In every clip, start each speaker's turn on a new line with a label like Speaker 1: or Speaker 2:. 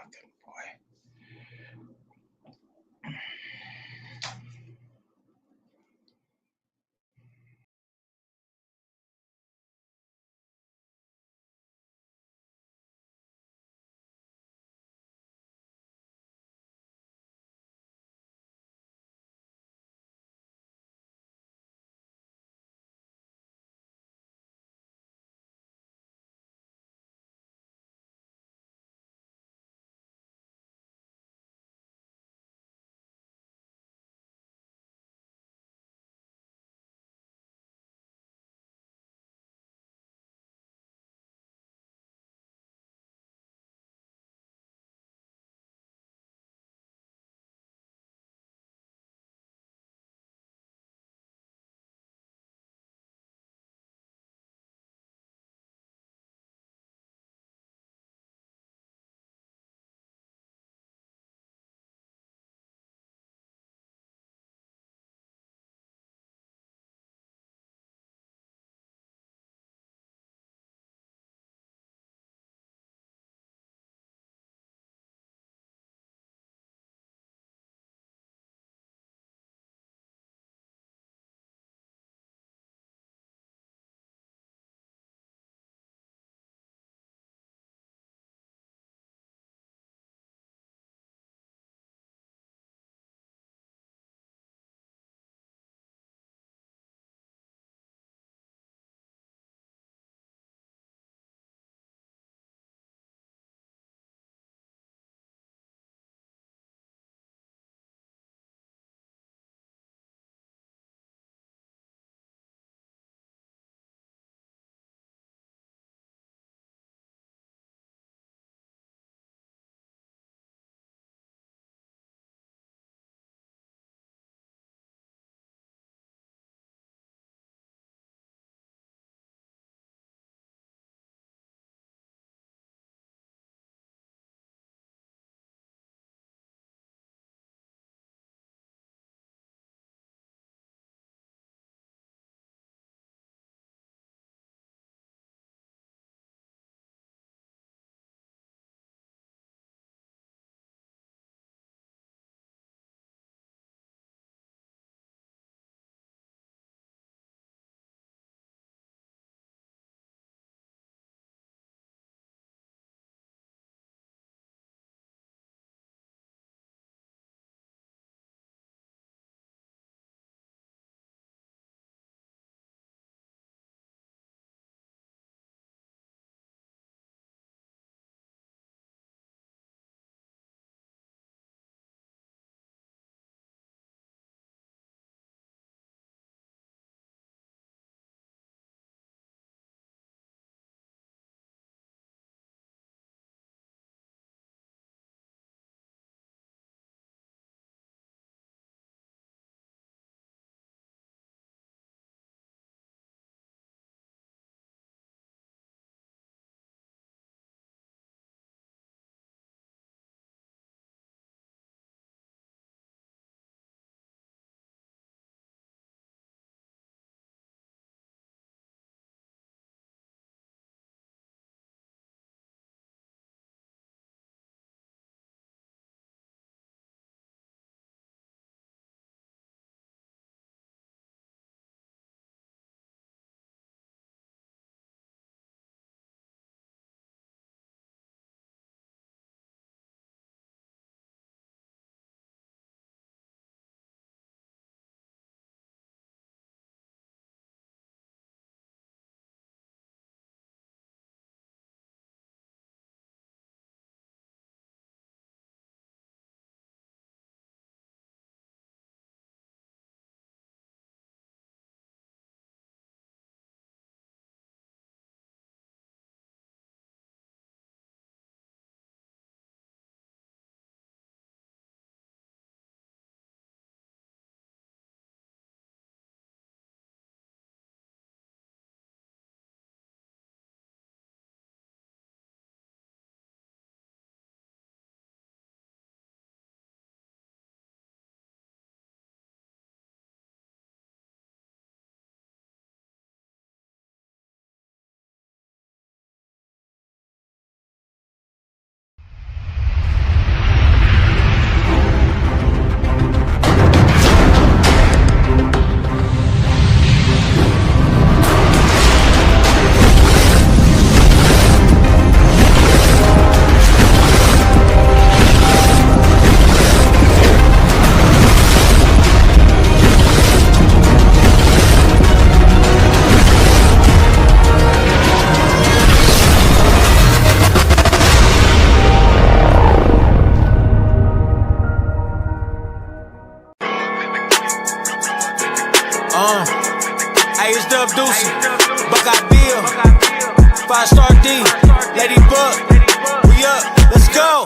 Speaker 1: fucking boy.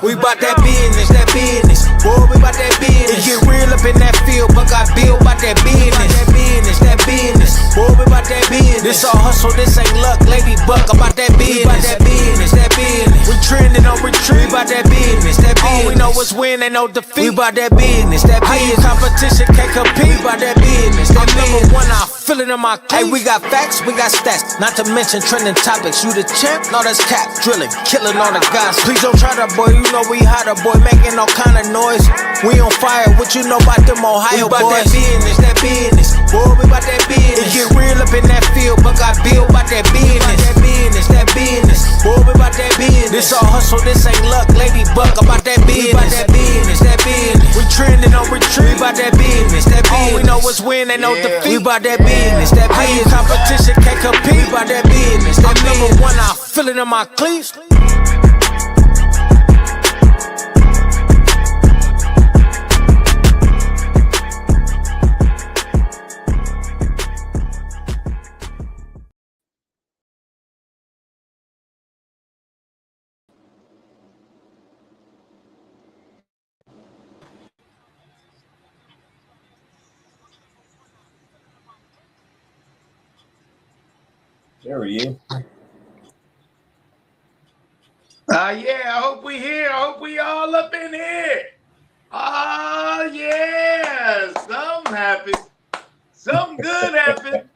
Speaker 1: We bout that business, boy, we bout that business. It get real up in that field, but got built bout that business. That business, boy, we bout that business. This all hustle, this ain't luck, lady buck, about that business. We bout that business, We trending on retreat, we bout that business. All we know is win, ain't no defeat. We bout that business, business. Competition can't compete, we bout that business. I'm number one, I feel it in my cleats. Hey, we got facts, we got stats, not to mention trending topics. You the champ, no, that's cap, drilling, killing all the guys. Please don't try that, boy, you know we hotter, boy, making all kind of noise. We on fire, what you know about them Ohio boys? We bout that business, boy, we bout that business. It get real up in that field, but got built bout that business. That business, boy, we bout that business. This all hustle, this ain't luck, lady buck, about that business. We bout that business, We trending on retreat, we bout that business. All we know is win, ain't no defeat. We bout that business, competition can't compete, we bout that business. I'm number one, I feel it in my cleats.
Speaker 2: There he is.
Speaker 3: Yeah, I hope we here. I hope we all up in here. Yeah. Something happened. Something good happened.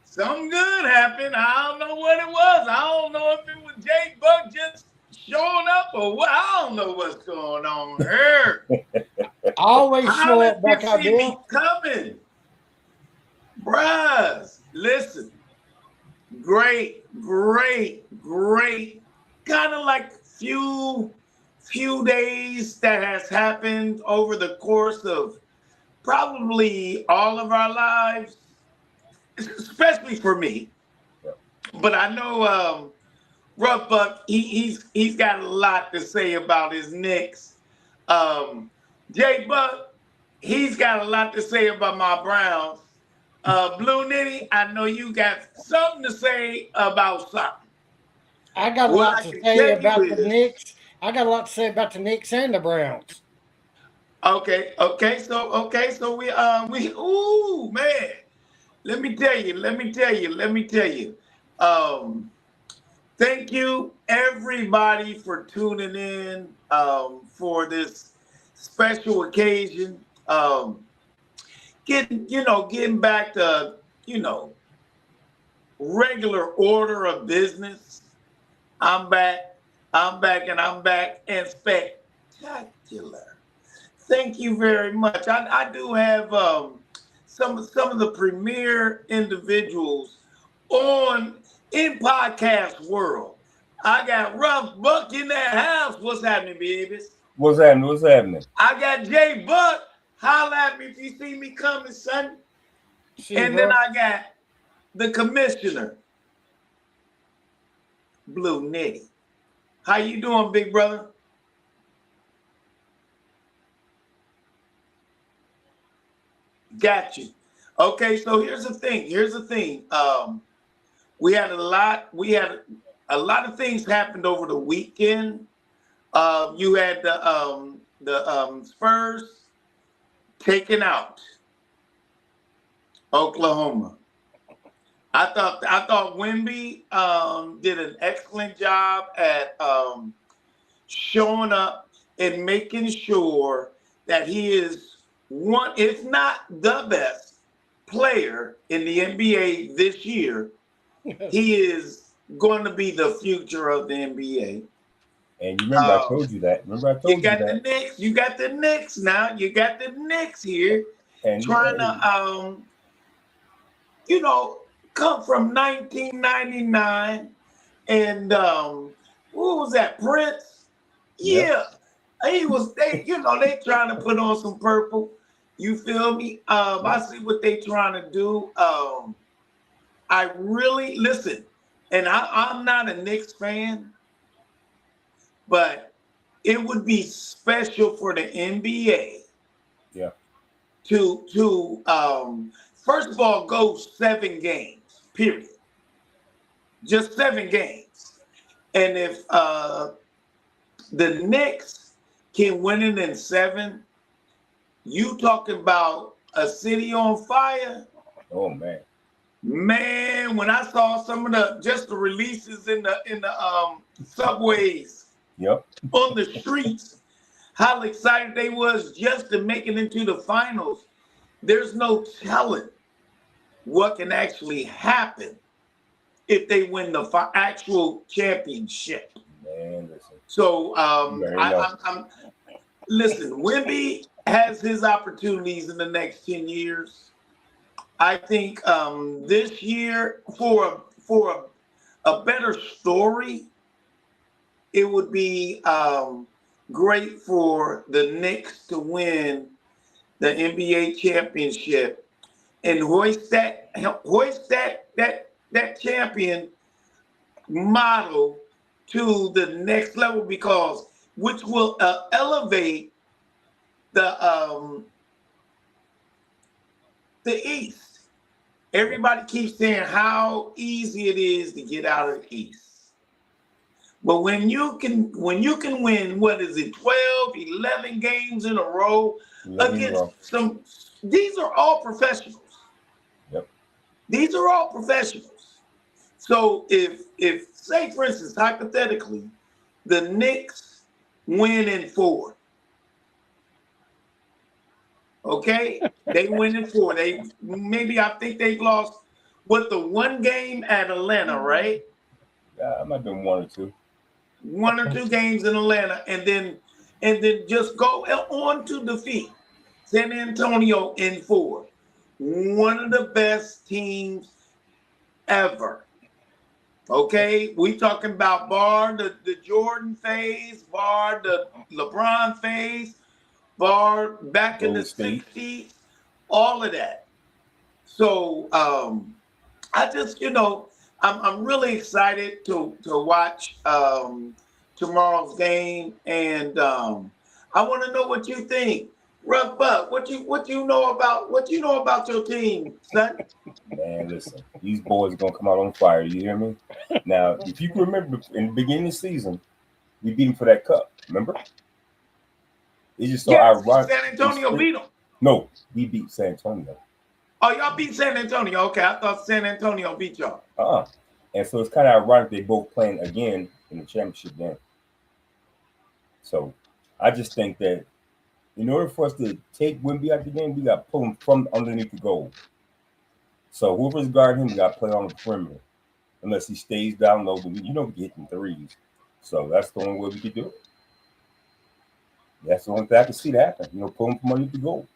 Speaker 3: Something good happened. I don't know what it was. I don't know if it was Jay Buck just showing up or what. I don't know what's going on here.
Speaker 4: Always show up back out there.
Speaker 3: Coming. Bruh, listen. Great. Kind of like few days that has happened over the course of probably all of our lives, especially for me. But I know Rough Buck, he's got a lot to say about his Knicks. Jay Buck, he's got a lot to say about my Browns. Blue Nitty, I know you got something to say about something.
Speaker 4: I got a lot to say about the Knicks. I got a lot to say about the Knicks and the Browns.
Speaker 3: Okay. So we ooh man. Let me tell you. Thank you everybody for tuning in for this special occasion. Getting back to, regular order of business. I'm back and spectacular. Thank you very much. I do have some of the premier individuals in podcast world. I got Rough Buck in that house. What's happening, babies?
Speaker 2: What's happening?
Speaker 3: I got Jay Buck. Holla at me if you see me coming, son. Then I got the commissioner, Blue Nitty. How you doing, big brother? Got you. Okay, so here's the thing. We had a lot of things happened over the weekend. You had the Spurs taking out Oklahoma. I thought Wemby did an excellent job at showing up and making sure that he is one, if not the best player in the NBA this year. He is going to be the future of the NBA.
Speaker 2: And you remember I told you that.
Speaker 3: You got the Knicks. You got the Knicks now. You got the Knicks here and trying to, come from 1999 and what was that, Prince? Yep. Yeah, he was. They trying to put on some purple. You feel me? I see what they trying to do. I really listen, and I'm not a Knicks fan, but it would be special for the NBA.
Speaker 2: Yeah.
Speaker 3: To first of all go 7 games. Period. Just 7 games. And if the Knicks can win it in 7. You talking about a city on fire?
Speaker 2: Oh man.
Speaker 3: Man, when I saw some of the releases in the subways,
Speaker 2: Yep.
Speaker 3: on the streets, how excited they was just to make it into the finals. There's no telling what can actually happen if they win the actual championship.
Speaker 2: Man, listen.
Speaker 3: So listen, Wemby has his opportunities in the next 10 years. I think this year, for a better story, it would be great for the Knicks to win the NBA championship and hoist that champion model to the next level, because which will elevate the East. Everybody keeps saying how easy it is to get out of the East. But when you can win, what is it, 12, 11 games in a row against these are all professionals.
Speaker 2: Yep.
Speaker 3: These are all professionals. So if say, for instance, hypothetically, the Knicks win in 4. Okay, they win in 4. I think they've lost the 1 game at Atlanta, right?
Speaker 2: Yeah, I might have been 1 or 2.
Speaker 3: 1 or 2 games in Atlanta, and then just go on to defeat San Antonio in 4. One of the best teams ever. Okay, we talking about bar the Jordan phase, bar the LeBron phase, bar back in the 60s, all of that. So I just, I'm really excited to watch tomorrow's game, and I want to know what you think. Rough Buck, what you know about your team, son?
Speaker 2: Man, listen, these boys are gonna come out on fire. You hear me? Now, if you can remember, in the beginning of the season, we beat them for that cup. Remember? It's just so ironic.
Speaker 3: San Antonio beat them.
Speaker 2: No, we beat San Antonio.
Speaker 3: Oh, y'all beat San Antonio. Okay, I thought San Antonio beat y'all.
Speaker 2: And so it's kind of ironic they both playing again in the championship game. So I just think that in order for us to take Wemby out the game, we got to pull him from underneath the goal. So whoever's guarding him, we got to play on the perimeter. Unless he stays down low, but we can hit them threes. So that's the only way we could do it. That's the only thing I can see that happen. Pull him from underneath the goal.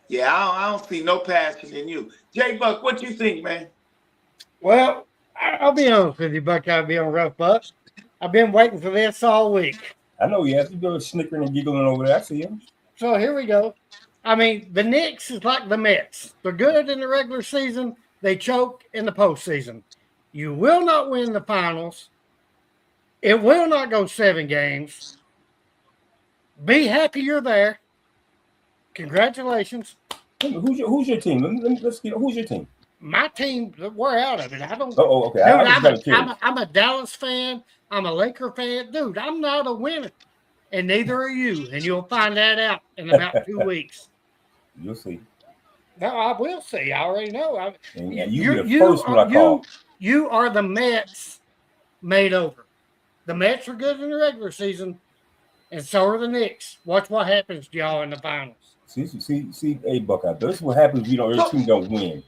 Speaker 3: Yeah, I don't see no passion in you. J Buck, what you think, man?
Speaker 4: Well, I'll be honest with you, Buck. I'll be on Rough Buck. I've been waiting for this all week.
Speaker 2: I know you have to go snickering and giggling over there. I see him.
Speaker 4: So here we go. I mean, the Knicks is like the Mets. They're good in the regular season. They choke in the postseason. You will not win the finals. It will not go 7 games. Be happy you're there. Congratulations.
Speaker 2: Who's your team? Let's get who's your team?
Speaker 4: My team, we're out of it. I don't.
Speaker 2: Oh, okay.
Speaker 4: Dude, I'm a Dallas fan. I'm a Laker fan. Dude, I'm not a winner. And neither are you. And you'll find that out in about 2 weeks.
Speaker 2: You'll see.
Speaker 4: No, I will see. I already know.
Speaker 2: You're the first one I call.
Speaker 4: You are the Mets made over. The Mets are good in the regular season, and so are the Knicks. Watch what happens to y'all in the finals.
Speaker 2: See, hey, Buckeye, this is what happens if your team don't win.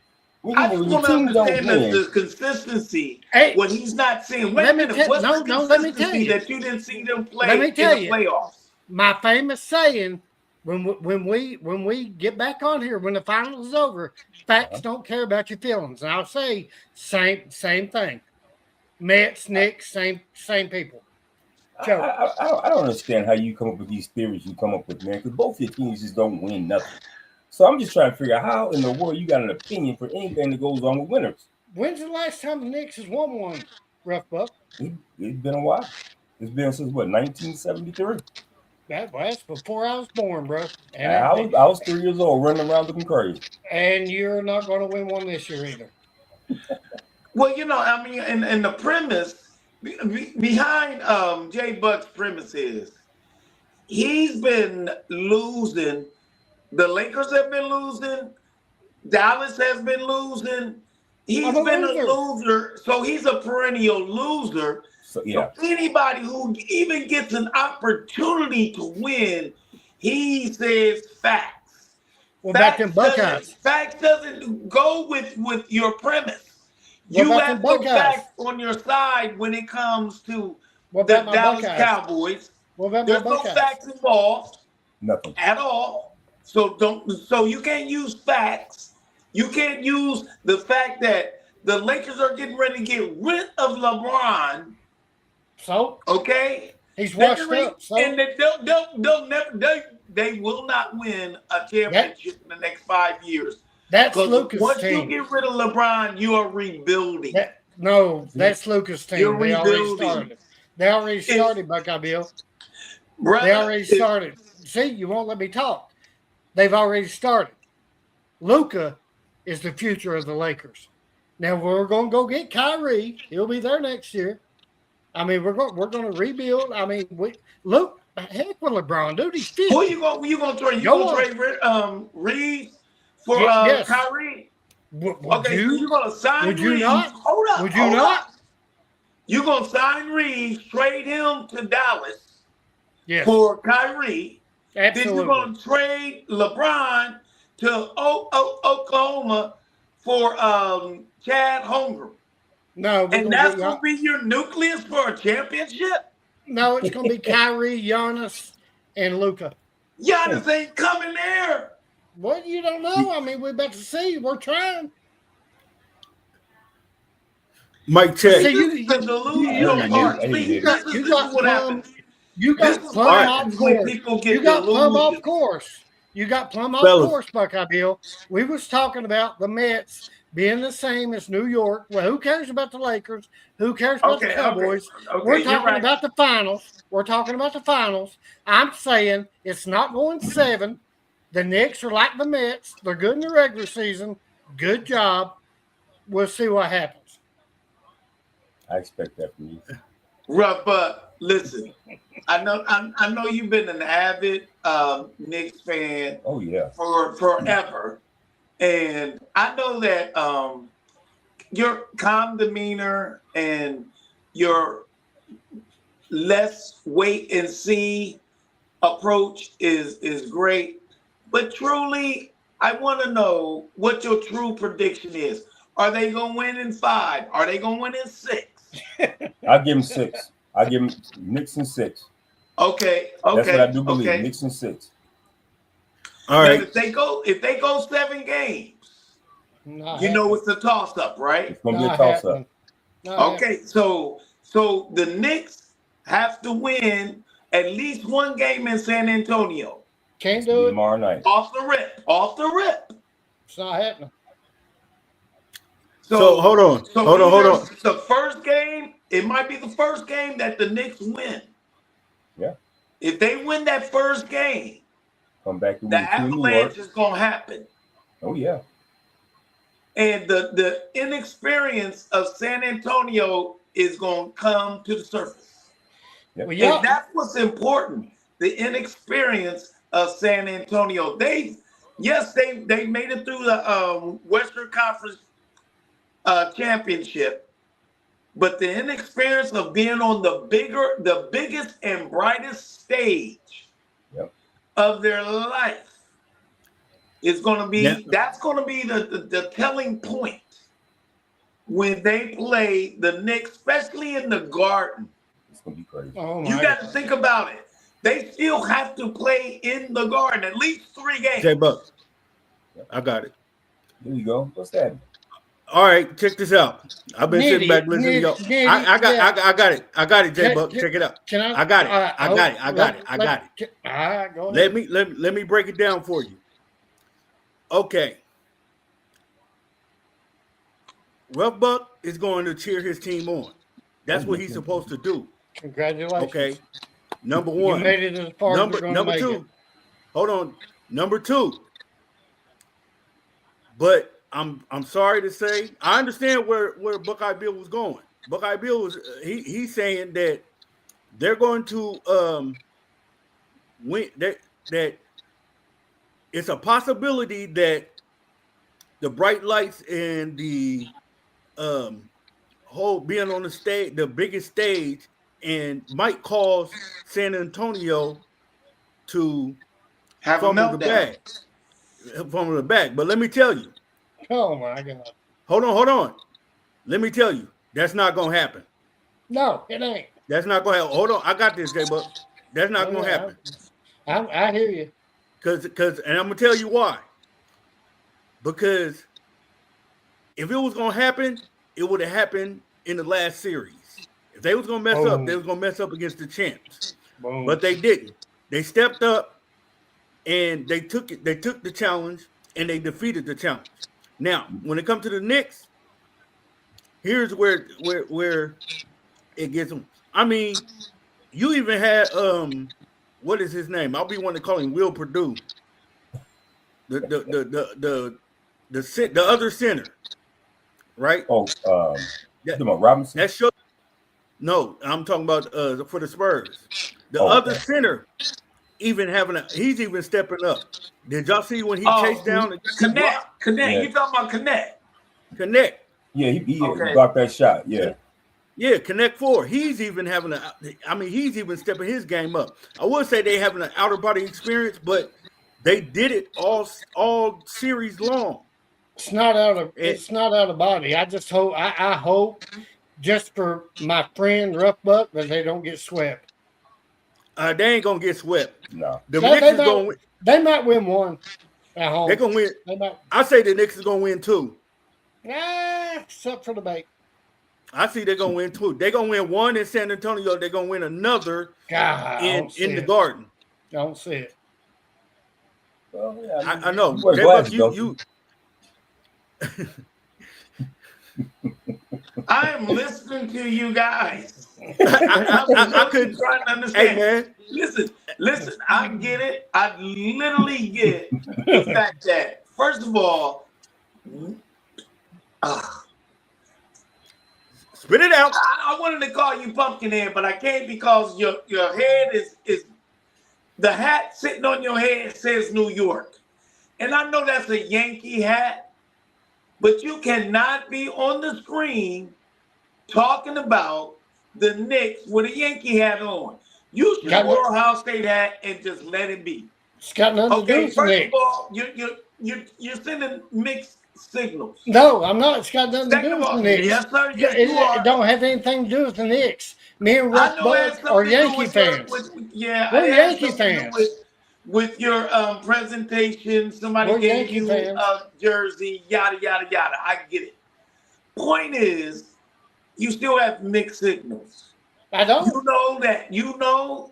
Speaker 3: I just want to understand the consistency. Hey, what he's not seeing. Wait a minute. What's the consistency that you didn't see them play in the playoffs?
Speaker 4: My famous saying, when we get back on here, when the finals is over, facts don't care about your feelings. And I'll say same thing. Mets, Knicks, same people.
Speaker 2: I don't understand how you come up with these theories you come up with, man, because both your teams just don't win nothing. So I'm just trying to figure out how in the world you got an opinion for anything that goes on with winners.
Speaker 4: When's the last time the Knicks has won one, Rough Buck?
Speaker 2: It's been a while. It's been since, 1973?
Speaker 4: That's before I was born, bro. And
Speaker 2: I was 3 years old running around looking crazy.
Speaker 4: And you're not going to win one this year either.
Speaker 3: Well, and the premise behind J Buck's premise is he's been losing. The Lakers have been losing. Dallas has been losing. He's
Speaker 4: I'm a
Speaker 3: been
Speaker 4: loser.
Speaker 3: a loser, so he's a perennial loser.
Speaker 2: So yeah,
Speaker 3: So anybody who even gets an opportunity to win, he says facts.
Speaker 4: What about them Buckeyes?
Speaker 3: Facts doesn't go with your premise.
Speaker 4: What
Speaker 3: You
Speaker 4: about
Speaker 3: have
Speaker 4: them
Speaker 3: no
Speaker 4: Buckeyes?
Speaker 3: facts on your side when it comes to
Speaker 4: What
Speaker 3: the
Speaker 4: about my
Speaker 3: Dallas
Speaker 4: Buckeyes?
Speaker 3: Cowboys.
Speaker 4: What about my
Speaker 3: There's no
Speaker 4: Buckeyes?
Speaker 3: facts involved
Speaker 2: nothing.
Speaker 3: at all. So you can't use facts. You can't use the fact that the Lakers are getting ready to get rid of LeBron.
Speaker 4: So
Speaker 3: Okay,
Speaker 4: he's
Speaker 3: They're
Speaker 4: washed
Speaker 3: getting
Speaker 4: up. So
Speaker 3: ready- and they'll never they will not win a championship in the next 5 years.
Speaker 4: that's
Speaker 3: Because
Speaker 4: Lucas'
Speaker 3: once you
Speaker 4: team.
Speaker 3: get rid of LeBron, you are rebuilding.
Speaker 4: No, that's Lucas' team.
Speaker 3: You're
Speaker 4: They already
Speaker 3: rebuilding.
Speaker 4: started. They already started, Buckeye Bill.
Speaker 3: Brother,
Speaker 4: They already
Speaker 3: if-
Speaker 4: started. See, you won't let me talk. They've already started. Luka is the future of the Lakers. Now we're going to go get Kyrie. He'll be there next year. I mean, we're going to rebuild. I mean, look, heck with LeBron, dude. He's 50.
Speaker 3: Who you gonna trade? You
Speaker 4: Go
Speaker 3: gonna trade Reeves for
Speaker 4: Yes.
Speaker 3: Kyrie?
Speaker 4: Would
Speaker 3: Okay, so
Speaker 4: you?
Speaker 3: you're gonna sign
Speaker 4: Would you
Speaker 3: Reeves.
Speaker 4: not?
Speaker 3: Hold up.
Speaker 4: Would you
Speaker 3: hold
Speaker 4: not?
Speaker 3: up. You're gonna sign Reeves, trade him to Dallas
Speaker 4: Yes,
Speaker 3: for Kyrie. Then
Speaker 4: absolutely.
Speaker 3: you're gonna trade LeBron to Oklahoma for Chad Holmgren.
Speaker 4: No, we're
Speaker 3: And
Speaker 4: gonna
Speaker 3: that's
Speaker 4: get
Speaker 3: gonna be your nucleus for a championship?
Speaker 4: no, it's going to be Kyrie, Giannis, and Luka.
Speaker 3: Giannis ain't coming there.
Speaker 4: Well, you don't know. I mean, we're about to see. We're trying.
Speaker 5: Mike check.
Speaker 4: See, you
Speaker 3: The delusional
Speaker 4: you-
Speaker 3: part.
Speaker 2: you-
Speaker 3: See,
Speaker 2: you
Speaker 3: this is
Speaker 4: got
Speaker 3: what
Speaker 4: Plum.
Speaker 3: happens.
Speaker 4: You
Speaker 3: This
Speaker 4: got
Speaker 3: is
Speaker 4: Plum
Speaker 3: what
Speaker 4: off
Speaker 3: happens when
Speaker 4: course.
Speaker 3: people get
Speaker 4: You got Plum off
Speaker 3: delusional.
Speaker 4: course. You got Plum off
Speaker 5: Fellas.
Speaker 4: course, Buckeye Bill. We was talking about the Mets being the same as New York. Well, who cares about the Lakers? Who cares about the Cowboys? We're
Speaker 3: you're
Speaker 4: talking
Speaker 3: right.
Speaker 4: about the finals. We're talking about the finals. I'm saying it's not going 7. The Knicks are like the Mets. They're good in the regular season. Good job. We'll see what happens.
Speaker 2: I expect that from you.
Speaker 3: Rough, but listen, I know you've been an avid Knicks fan
Speaker 2: Oh yeah.
Speaker 3: for forever, and I know that your calm demeanor and your less wait and see approach is great. But truly, I want to know what your true prediction is. Are they going to win in 5? Are they going to win in 6?
Speaker 2: I'll give him 6. I'll give him Knicks and 6.
Speaker 3: Okay.
Speaker 2: That's what I do believe.
Speaker 3: Okay.
Speaker 2: Knicks and 6.
Speaker 5: All
Speaker 3: Now,
Speaker 5: right.
Speaker 3: if they go 7 games,
Speaker 4: Not
Speaker 3: you know
Speaker 4: happening.
Speaker 3: it's a toss up, right?
Speaker 2: It's gonna be a
Speaker 4: Not
Speaker 2: toss up.
Speaker 4: happening. Not happening.
Speaker 3: Okay, so the Knicks have to win at least 1 game in San Antonio.
Speaker 4: Can't do it.
Speaker 2: Tomorrow night.
Speaker 3: Off the rip.
Speaker 4: It's not happening.
Speaker 5: So hold on. Hold on.
Speaker 3: The first game, it might be the first game that the Knicks win.
Speaker 2: Yeah.
Speaker 3: If they win that first game,
Speaker 2: Come back to
Speaker 3: the
Speaker 2: win 2 in New York.
Speaker 3: avalanche is gonna happen.
Speaker 2: Oh yeah.
Speaker 3: And the inexperience of San Antonio is going to come to the surface.
Speaker 2: Yep.
Speaker 4: Well, yeah.
Speaker 3: And that's what's important. The inexperience of San Antonio. They made it through the Western Conference championship, but the inexperience of being on the biggest and brightest stage
Speaker 2: Yep.
Speaker 3: of their life is going to be
Speaker 5: Yeah.
Speaker 3: that's going to be the telling point when they play the Knicks, especially in the Garden.
Speaker 2: It's gonna be crazy.
Speaker 4: Oh my
Speaker 3: You got to think about it. They still have to play in the Garden at least 3 games.
Speaker 5: J Buck. I got it.
Speaker 2: There you go. What's that?
Speaker 5: All right, check this out. I've been sitting back listening to y'all. I got it. I got it, J Buck. Check it out.
Speaker 4: Can I?
Speaker 5: I got it.
Speaker 4: All right,
Speaker 5: I got it.
Speaker 4: All right, go ahead.
Speaker 5: Let me break it down for you. Okay. Rough Buck is going to cheer his team on. That's what he's supposed to do.
Speaker 4: Congratulations.
Speaker 5: Okay. Number
Speaker 4: You
Speaker 5: one.
Speaker 4: made it as far as you're going to
Speaker 5: Number
Speaker 4: make
Speaker 5: 2.
Speaker 4: it.
Speaker 5: Hold on. Number 2. But I'm sorry to say, I understand where Buckeye Bill was going. Buckeye Bill was he's saying that they're going to that it's a possibility that the bright lights and the whole being on the stage, the biggest stage, and might cause San Antonio to
Speaker 3: Have a
Speaker 5: fumble
Speaker 3: meltdown.
Speaker 5: the bag. But let me tell you.
Speaker 4: Oh my God.
Speaker 5: Hold on. Let me tell you, that's not gonna happen.
Speaker 4: No, it ain't.
Speaker 5: That's not gonna happen. Hold on, I got this, J-Buck. That's not gonna happen.
Speaker 4: I hear you.
Speaker 5: And I'm gonna tell you why. Because if it was gonna happen, it would have happened in the last series. If they was gonna mess up, they was gonna mess up against the champs.
Speaker 4: Boom.
Speaker 5: But they didn't. They stepped up and they took it. They took the challenge and they defeated the challenge. Now, when it comes to the Knicks, here's where it gets them. I mean, you even had what is his name? I'll be one to call him Will Perdue. The other center, right?
Speaker 2: Oh, Robinson.
Speaker 5: That show. No, I'm talking about for the Spurs. The other center, he's even stepping up. Did y'all see when he chased down
Speaker 3: Connect?
Speaker 2: Yeah.
Speaker 3: You talking about Connect?
Speaker 5: Connect?
Speaker 2: Yeah, he blocked that shot. Yeah,
Speaker 5: Connect 4. He's even he's even stepping his game up. I would say they having an outer body experience, but they did it all series long.
Speaker 4: It's not out of body. I just hope I hope just for my friend Rough Buck that they don't get swept.
Speaker 5: They ain't gonna get swept.
Speaker 2: No.
Speaker 5: The Knicks is gonna win.
Speaker 4: They might win one at home.
Speaker 5: They're gonna win.
Speaker 4: They might.
Speaker 5: I say the Knicks is gonna win 2.
Speaker 4: Except for the bait.
Speaker 5: I see they're gonna win 2. They're gonna win 1 in San Antonio. They're gonna win another in the Garden.
Speaker 4: Don't see it.
Speaker 2: Well, yeah,
Speaker 5: I know. You
Speaker 3: I am listening to you guys.
Speaker 5: I couldn't
Speaker 3: trying to understand.
Speaker 5: Hey man,
Speaker 3: Listen. I get it. I literally get the fact that first of all,
Speaker 5: spit it out.
Speaker 3: I wanted to call you Pumpkinhead, but I can't because your head is the hat sitting on your head says New York, and I know that's a Yankee hat, but you cannot be on the screen talking about the Knicks with a Yankee hat on. You should wear a Ohio State hat and just let it be.
Speaker 4: It's got nothing to do with
Speaker 3: first
Speaker 4: Knicks.
Speaker 3: of all, you're sending mixed signals.
Speaker 4: No, I'm not. It's got nothing to do with the Knicks.
Speaker 3: Yes, sir. Yes, you are.
Speaker 4: It don't have anything to do with the Knicks. Me and Rough Buck are Yankee fans. We're Yankee fans.
Speaker 3: With your presentation, somebody gave you a jersey, yada, yada, yada. I get it. Point is, you still have mixed signals.
Speaker 4: I don't.
Speaker 3: You know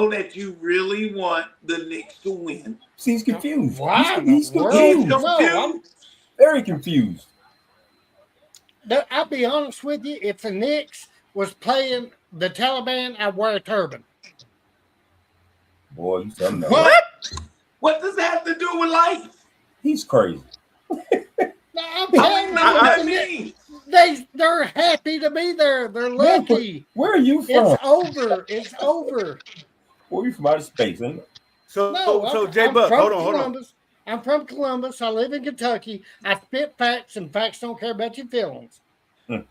Speaker 3: that you really want the Knicks to win.
Speaker 2: See, he's confused.
Speaker 4: Wow.
Speaker 2: He's confused.
Speaker 4: No,
Speaker 2: Very confused.
Speaker 4: I'll be honest with you. If the Knicks was playing the Taliban, I'd wear a turban.
Speaker 2: Boy, you something else.
Speaker 3: What? What does that have to do with life?
Speaker 2: He's crazy.
Speaker 4: I'm telling you,
Speaker 3: what that means.
Speaker 4: They're happy to be there. They're lucky.
Speaker 2: Where are you from?
Speaker 4: It's over.
Speaker 2: Where are you from? Out of space, ain't it?
Speaker 5: So J-Buck, hold on.
Speaker 4: I'm from Columbus. I live in Kentucky. I spit facts, and facts don't care about your feelings.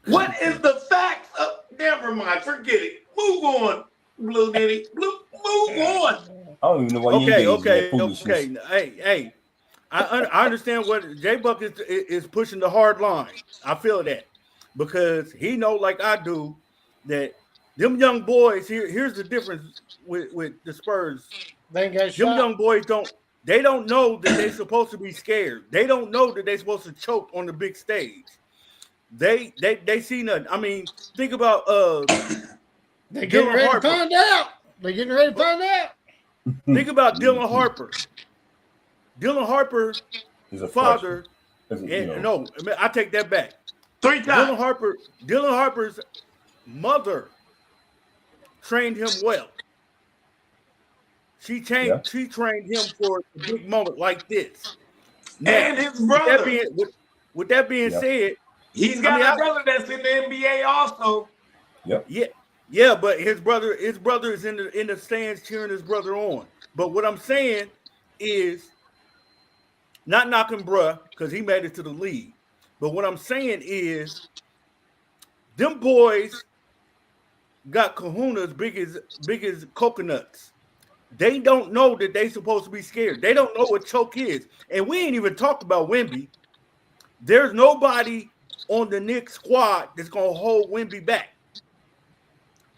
Speaker 3: What is the facts of? Never mind. Forget it. Move on, Blue Diddy. Move on.
Speaker 2: I don't even know why you
Speaker 5: Okay. Hey. I understand what J-Buck is pushing the hard line. I feel that because he know, like I do, that them young boys here's the difference with the Spurs.
Speaker 4: They ain't got
Speaker 5: them
Speaker 4: shot.
Speaker 5: Young boys don't know that they're supposed to be scared. They don't know that they're supposed to choke on the big stage. They see nothing. I mean, think about
Speaker 4: they're getting ready to find out. They're getting ready to find out.
Speaker 5: Think about Dylan Harper. Dylan Harper's father. No, I take that back.
Speaker 3: 3 times.
Speaker 5: Dylan Harper's mother trained him well. She trained him for a big moment like this.
Speaker 3: Now, and his brother.
Speaker 5: With that being said,
Speaker 3: he's got a brother that's in the NBA also.
Speaker 2: Yep.
Speaker 5: Yeah, but his brother is in the stands cheering his brother on. But what I'm saying is not knocking bruh because he made it to the league. But what I'm saying is them boys got kahunas big as coconuts. They don't know that they supposed to be scared. They don't know what choke is. And we ain't even talked about Wemby. There's nobody on the Knicks squad that's gonna hold Wemby back.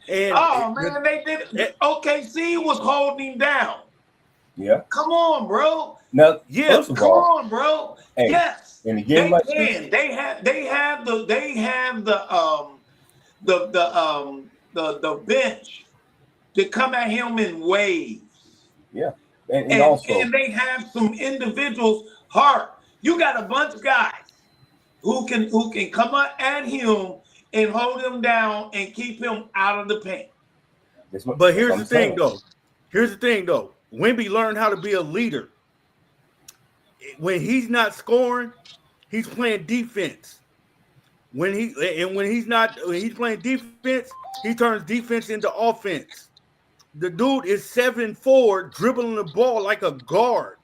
Speaker 5: And
Speaker 3: they did. OKC was holding him down.
Speaker 2: Yeah.
Speaker 3: Come on, bro.
Speaker 2: Now,
Speaker 5: Yeah,
Speaker 2: first of
Speaker 3: Come
Speaker 2: all,
Speaker 3: on, bro.
Speaker 2: hey,
Speaker 3: Yes.
Speaker 2: in a game like this,
Speaker 3: They have the bench to come at him in waves.
Speaker 2: yeah, and also,
Speaker 3: and they have some individuals. Heart, you got a bunch of guys who can come up at him and hold him down and keep him out of the paint.
Speaker 5: But here's the thing, though. Wemby learned how to be a leader. When he's not scoring, he's playing defense. When he's playing defense, he turns defense into offense. The dude is 7'4", dribbling the ball like a guard.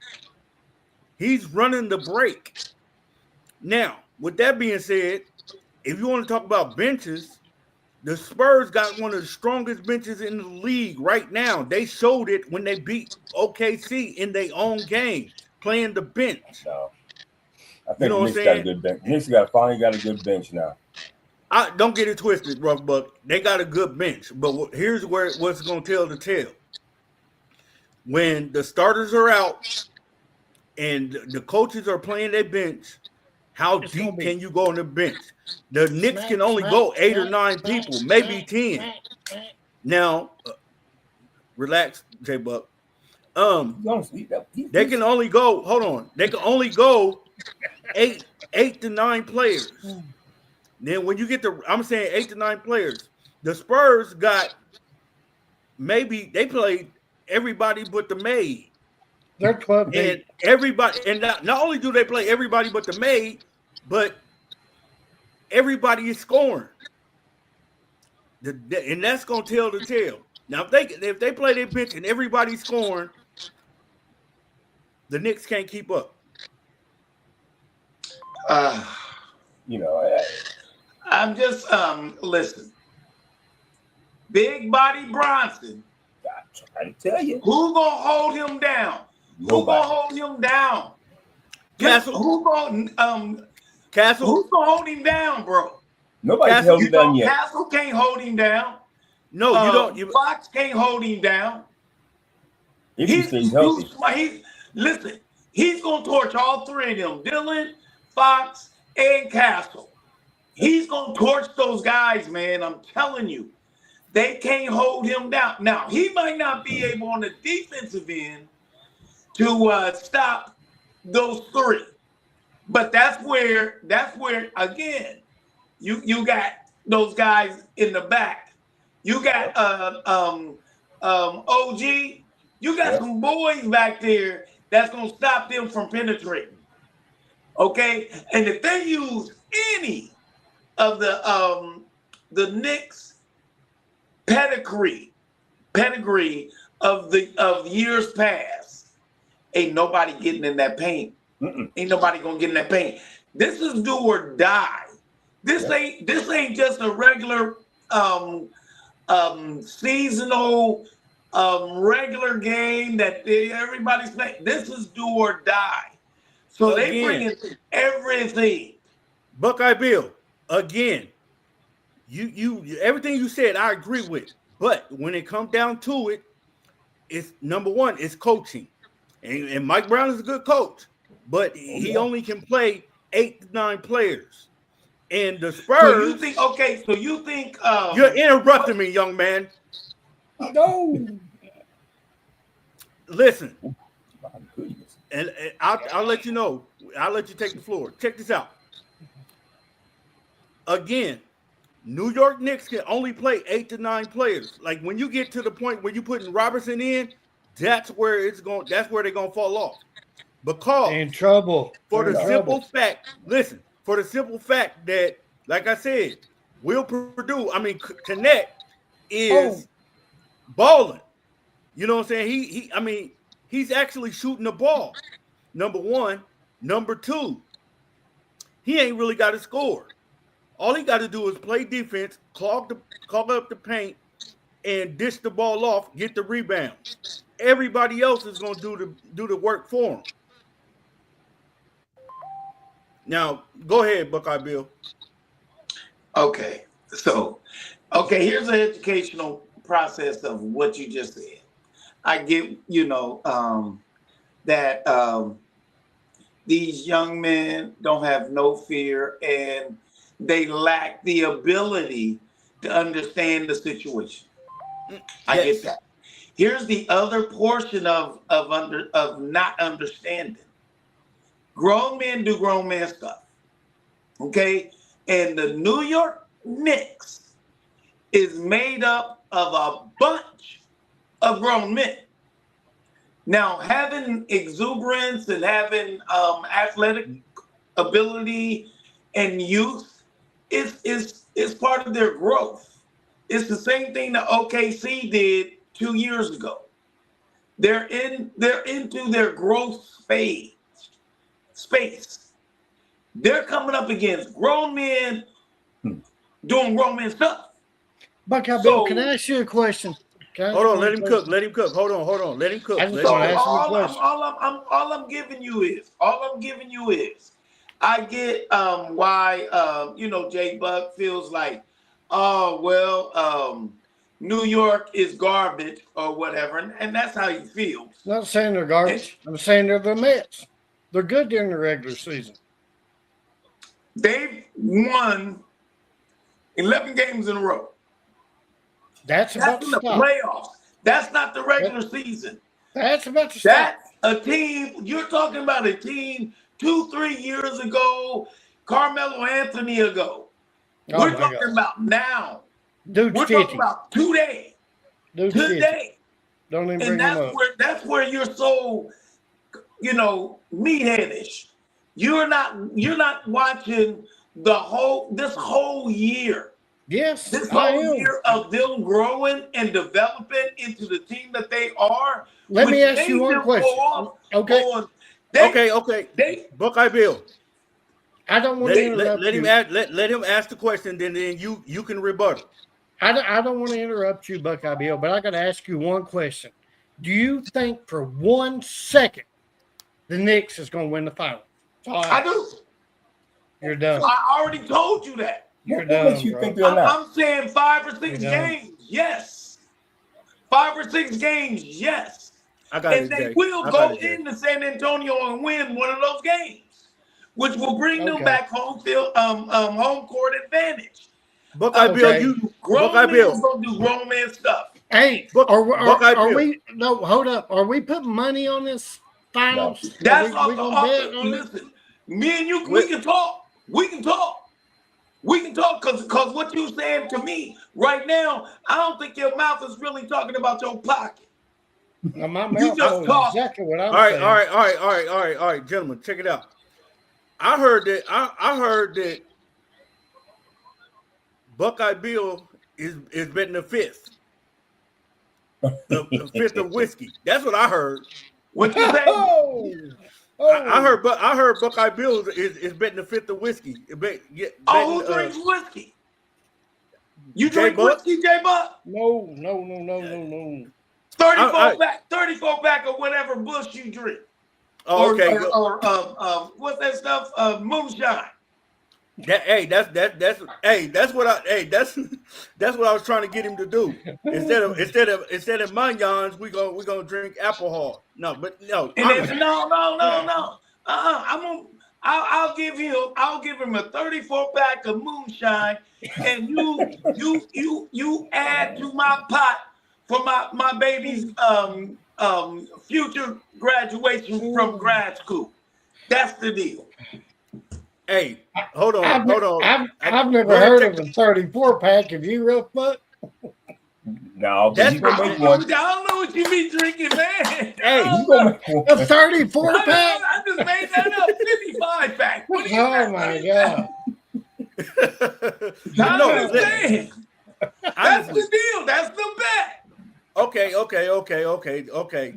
Speaker 5: He's running the break. Now, with that being said, if you want to talk about benches, the Spurs got one of the strongest benches in the league right now. They showed it when they beat OKC in their own game, playing the bench.
Speaker 2: No. I think the Knicks got a good bench. Knicks finally got a good bench now.
Speaker 5: I don't get it twisted, Rough Buck. They got a good bench, but here's what's going to tell the tale. When the starters are out and the coaches are playing their bench, how deep can you go on the bench? The Knicks can only go 8 or 9 people, maybe 10. Now, relax, J Buck. They can only go. Hold on. They can only go 8 to 9 players. Then when you get to, I'm saying 8 to 9 players. The Spurs got maybe they played everybody but the maid.
Speaker 4: They're 12 deep.
Speaker 5: And everybody, and not only do they play everybody but the maid, but everybody is scoring. And that's gonna tell the tale. Now, if they play their bench and everybody's scoring, the Knicks can't keep up.
Speaker 3: I'm just listen. Big body Bronson.
Speaker 2: I tell you,
Speaker 3: Who gonna hold him down?
Speaker 2: Nobody.
Speaker 3: Who gonna hold him down?
Speaker 5: Castle.
Speaker 3: Who gonna
Speaker 5: Castle.
Speaker 3: Who's gonna hold him down, bro?
Speaker 2: nobody's held him down yet.
Speaker 3: Castle can't hold him down.
Speaker 5: No, you don't.
Speaker 3: Fox can't hold him down.
Speaker 2: If he stays healthy.
Speaker 3: Listen, he's gonna torch all 3 of them: Dillon, Fox, and Castle. He's gonna torch those guys, man. I'm telling you, they can't hold him down. Now, he might not be able on the defensive end to stop those 3, but that's where again, you got those guys in the back. You got OG. You got some boys back there that's gonna stop them from penetrating. Okay, and if they use any of the Knicks pedigree of years past, ain't nobody getting in that paint. Ain't nobody gonna get in that paint. This is do or die. This ain't just a regular seasonal regular game that everybody's playing. This is do or die. So they bring in everything.
Speaker 5: Buckeye Bill, again, you everything you said I agree with. But when it comes down to it, it's number one, it's coaching. And Mike Brown is a good coach, but he only can play 8 to 9 players. And the Spurs.
Speaker 3: So you think
Speaker 5: you're interrupting me, young man.
Speaker 4: No.
Speaker 5: Listen. And I'll let you know. I'll let you take the floor. Check this out. Again, New York Knicks can only play 8 to 9 players. Like when you get to the point where you're putting Robertson in, that's where they're gonna fall off. Because
Speaker 4: in trouble.
Speaker 5: For the simple fact that, like I said, Connect is balling. You know what I'm saying? I mean, he's actually shooting the ball. Number one. Number two, he ain't really got to score. All he got to do is play defense, clog up the paint, and dish the ball off, get the rebound. Everybody else is going to do the work for him. Now, go ahead, Buckeye Bill.
Speaker 3: Okay, so, here's an educational process of what you just said. I get, that these young men don't have no fear and they lack the ability to understand the situation. I get that. Here's the other portion of not understanding. Grown men do grown man stuff. Okay? And the New York Knicks is made up of a bunch of grown men. Now, having exuberance and having athletic ability and youth is part of their growth. It's the same thing that OKC did 2 years ago. They're into their growth space. They're coming up against grown men doing grown men stuff.
Speaker 4: Buckeye Bill, can I ask you a question?
Speaker 5: Hold on, let him cook. Let him cook. Hold on, let him cook.
Speaker 3: All I'm giving you is, I get why Jay Buck feels like, New York is garbage or whatever, and that's how he feels.
Speaker 4: I'm not saying they're garbage. I'm saying they're the Mets. They're good during the regular season.
Speaker 3: They've won 11 games in a row.
Speaker 4: That's about to
Speaker 3: in the
Speaker 4: stop.
Speaker 3: Playoffs. That's not the regular season.
Speaker 4: That's about to stop.
Speaker 3: That's a team. You're talking about a team 2-3 years ago, Carmelo Anthony ago. We're talking about now.
Speaker 4: Dude's
Speaker 3: We're
Speaker 4: 50.
Speaker 3: talking about today.
Speaker 4: Dude's
Speaker 3: today.
Speaker 4: 50. Don't even bring
Speaker 3: And
Speaker 4: him up.
Speaker 3: that's where you're so, meatheadish. You're not watching this whole year.
Speaker 4: Yes,
Speaker 3: This
Speaker 4: I
Speaker 3: whole
Speaker 4: am.
Speaker 3: year of them growing and developing into the team that they are.
Speaker 4: Let me
Speaker 3: which
Speaker 4: ask you
Speaker 3: made
Speaker 4: one
Speaker 3: them
Speaker 4: question.
Speaker 3: go off
Speaker 4: Okay.
Speaker 3: on-
Speaker 5: Okay. Buckeye Bill.
Speaker 4: I don't want to interrupt
Speaker 5: let
Speaker 4: you.
Speaker 5: let him ask the question, then you can rebuttal.
Speaker 4: I don't want to interrupt you, Buckeye Bill, but I got to ask you one question. Do you think for 1 second the Knicks is going to win the final?
Speaker 3: I do.
Speaker 4: You're done.
Speaker 3: I already told you that.
Speaker 4: You're
Speaker 2: What
Speaker 4: done,
Speaker 2: makes you
Speaker 4: bro.
Speaker 2: think they're not?
Speaker 3: I'm saying 5 or 6
Speaker 4: You're done.
Speaker 3: games. Yes. 5 or 6 games. Yes.
Speaker 5: I got
Speaker 3: And
Speaker 5: it,
Speaker 3: they
Speaker 5: Jay.
Speaker 3: will
Speaker 5: I
Speaker 3: go
Speaker 5: got it, Jay.
Speaker 3: into San Antonio and win one of those games, which will bring them
Speaker 4: Okay.
Speaker 3: back home court advantage.
Speaker 5: Buckeye
Speaker 4: Okay.
Speaker 5: Bill,
Speaker 3: Grown
Speaker 5: Buckeye
Speaker 3: men
Speaker 5: Bill.
Speaker 3: gonna do grown man stuff.
Speaker 4: Hey,
Speaker 5: Buckeye
Speaker 4: are
Speaker 5: Bill.
Speaker 4: we? No, hold up. Are we putting money on this finals?
Speaker 2: No.
Speaker 3: That's
Speaker 4: we
Speaker 3: off the
Speaker 4: gonna bet
Speaker 3: offer.
Speaker 4: on it?
Speaker 3: Listen, me and you, we can talk. We can talk because what you saying to me right now, I don't think your mouth is really talking about your pocket.
Speaker 4: Now, my
Speaker 3: You
Speaker 4: mouth
Speaker 3: just
Speaker 4: knows
Speaker 3: talk.
Speaker 4: exactly what I'm
Speaker 5: All right,
Speaker 4: saying.
Speaker 5: all right, gentlemen, check it out. I heard that Buckeye Bill is betting a fifth. A fifth of whiskey. That's what I heard.
Speaker 3: What you say?
Speaker 5: I heard Buckeye Bill is betting a fifth of whiskey.
Speaker 3: Who drinks whiskey? You
Speaker 5: Jay
Speaker 3: drink
Speaker 5: Buck?
Speaker 3: whiskey, J Buck?
Speaker 4: No.
Speaker 3: 34 pack of whatever Bush you drink.
Speaker 5: Oh, okay.
Speaker 3: Or what's that stuff? Moonshine.
Speaker 5: That's what I was trying to get him to do. Instead of Manyans, we gonna drink alcohol. No.
Speaker 3: And then, no. I'll give him a 34 pack of moonshine, and you add to my pot for my baby's future graduation from grad school. That's the deal.
Speaker 5: Hey, hold on.
Speaker 4: I've never heard of a 34 pack. Have you, Rough Buck?
Speaker 2: No,
Speaker 5: That's
Speaker 2: you gonna
Speaker 3: I
Speaker 2: make one.
Speaker 3: don't know what you be drinking, man.
Speaker 5: Hey,
Speaker 2: You gonna make one.
Speaker 4: A 34 pack?
Speaker 3: I just made that up. 55 pack. What are you
Speaker 4: Oh my God!
Speaker 3: I'm
Speaker 5: No,
Speaker 3: just saying. That's the deal. That's the bet.
Speaker 5: Okay.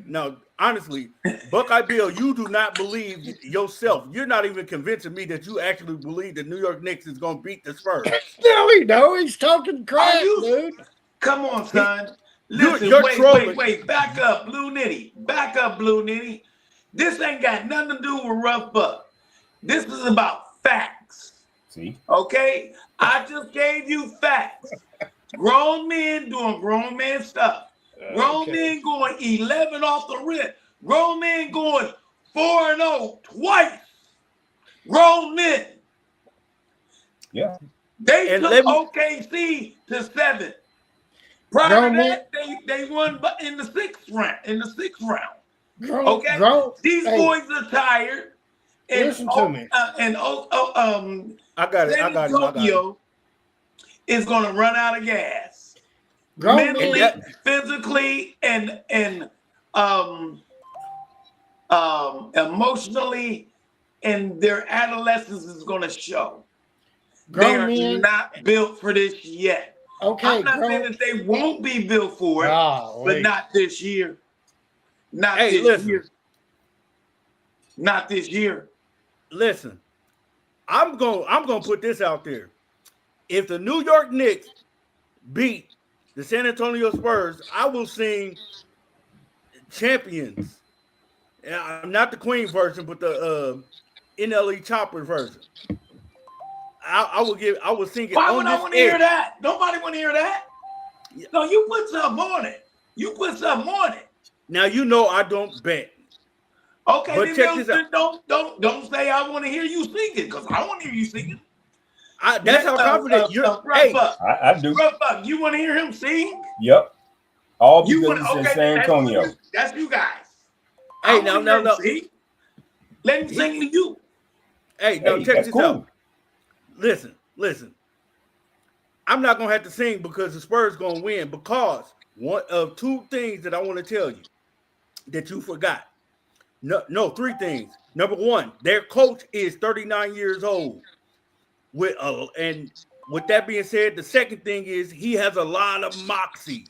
Speaker 5: Now, honestly, Buckeye Bill, you do not believe yourself. You're not even convincing me that you actually believe the New York Knicks is going to beat the Spurs.
Speaker 4: No, he's talking crap, dude.
Speaker 3: Come on, son. Listen,
Speaker 5: you're
Speaker 3: wait.
Speaker 5: trolling.
Speaker 3: Back up, Blue Nitty. This ain't got nothing to do with Rough Buck. This is about facts.
Speaker 2: See?
Speaker 3: Okay? I just gave you facts. Grown men doing grown man stuff. Grown men going 11 off the rip. Grown men going 4-0 twice. Grown men.
Speaker 2: Yeah.
Speaker 3: They took OKC to 7. Prior to that, they won in the sixth round. These boys are tired. And
Speaker 4: listen to me.
Speaker 5: I got it.
Speaker 3: Tokyo is going to run out of gas. Mentally, physically, and emotionally, and their adolescence is going to show. They are not built for this yet.
Speaker 4: Okay,
Speaker 3: I'm not saying that they won't be built for it, but not this year. Not this year.
Speaker 5: Listen, I'm gonna put this out there. If the New York Knicks beat the San Antonio Spurs, I will sing Champions. Not the Queen version, but the NLE Chopper version. I will sing it.
Speaker 3: Why would I want to hear that? Nobody want to hear that. No, you put something on it. Now
Speaker 5: you know I don't bet.
Speaker 3: Okay, but then don't say I want to hear you singing, because I want to hear you singing.
Speaker 5: That's how confident you're.
Speaker 2: I do.
Speaker 3: You want to hear him sing?
Speaker 2: Yep. All because he's in San Antonio.
Speaker 3: That's you guys.
Speaker 5: Hey, no.
Speaker 3: Let him sing to you.
Speaker 5: Hey, check this out. Listen. I'm not gonna have to sing because the Spurs gonna win, because one of two things that I want to tell you that you forgot. No, three things. Number one, their coach is 39 years old. And with that being said, the second thing is he has a lot of moxie.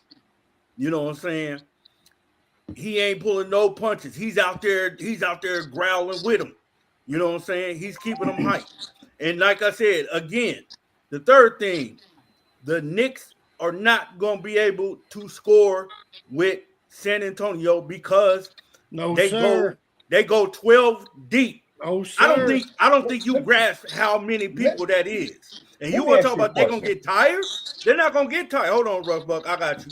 Speaker 5: You know what I'm saying? He ain't pulling no punches. He's out there growling with them. You know what I'm saying? He's keeping them hyped. And like I said, again, the third thing, the Knicks are not going to be able to score with San Antonio because they go 12 deep.
Speaker 4: Oh, sir.
Speaker 5: I don't think you grasp how many people that is. And you want to talk about they're going to get tired? They're not going to get tired. Hold on, Rough Buck. I got you.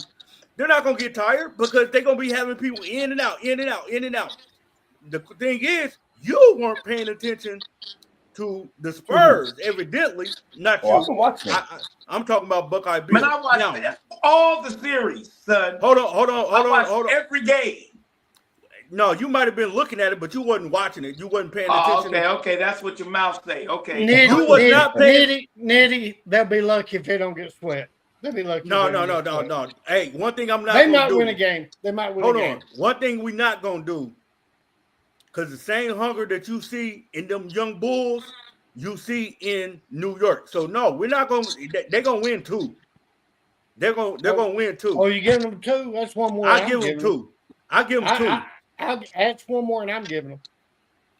Speaker 5: They're not going to get tired because they're going to be having people in and out. The thing is, you weren't paying attention to the Spurs, evidently. Not you. I'm talking about Buckeye Bill.
Speaker 3: Man, I watched all the series, son.
Speaker 5: Hold on.
Speaker 3: Every game.
Speaker 5: No, you might have been looking at it, but you wasn't watching it. You wasn't paying attention.
Speaker 3: Okay. That's what your mouth say. Okay.
Speaker 4: Nitty, they'll be lucky if they don't get swept. They'll be lucky.
Speaker 5: No. Hey, one thing I'm not
Speaker 4: They
Speaker 5: gonna
Speaker 4: might
Speaker 5: do.
Speaker 4: win a game. They might win
Speaker 5: Hold
Speaker 4: a game.
Speaker 5: on. One thing we not gonna do, because the same hunger that you see in them young Bulls, you see in New York. So no, we're not gonna. They're gonna win two. They're gonna win two.
Speaker 4: Oh, you giving them two? That's one more.
Speaker 5: I give them two.
Speaker 4: That's one more, and I'm giving them.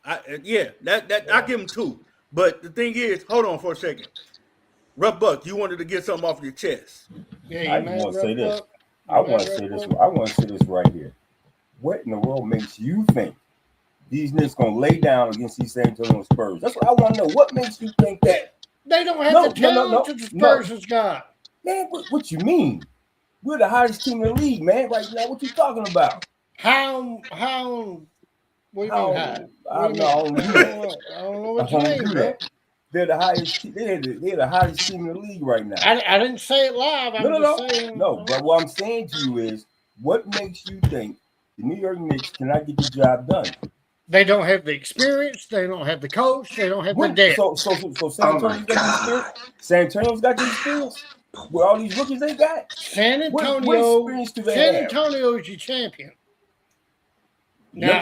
Speaker 5: I give them two. But the thing is, hold on for a second. Rough Buck, you wanted to get something off your chest.
Speaker 4: Yeah,
Speaker 2: I want to say this. I want to say this right here. What in the world makes you think these Knicks gonna lay down against these San Antonio Spurs? That's what I want to know. What makes you think that?
Speaker 4: They don't have the talent that the Spurs has got.
Speaker 2: Man, what you mean? We're the hottest team in the league, man. Right now, what you talking about?
Speaker 4: How? What do you mean high?
Speaker 2: I don't
Speaker 4: know what you mean, bro.
Speaker 2: They're the highest. They're the hottest team in the league right now.
Speaker 4: I didn't say it live.
Speaker 2: No. But what I'm saying to you is, what makes you think the New York Knicks cannot get the job done?
Speaker 4: They don't have the experience. They don't have the coach. They don't have the depth.
Speaker 2: So San Antonio's got the experience. San Antonio's got the experience. With all these rookies they got.
Speaker 4: San Antonio.
Speaker 2: What experience do they have?
Speaker 4: San Antonio is your champion.
Speaker 2: You're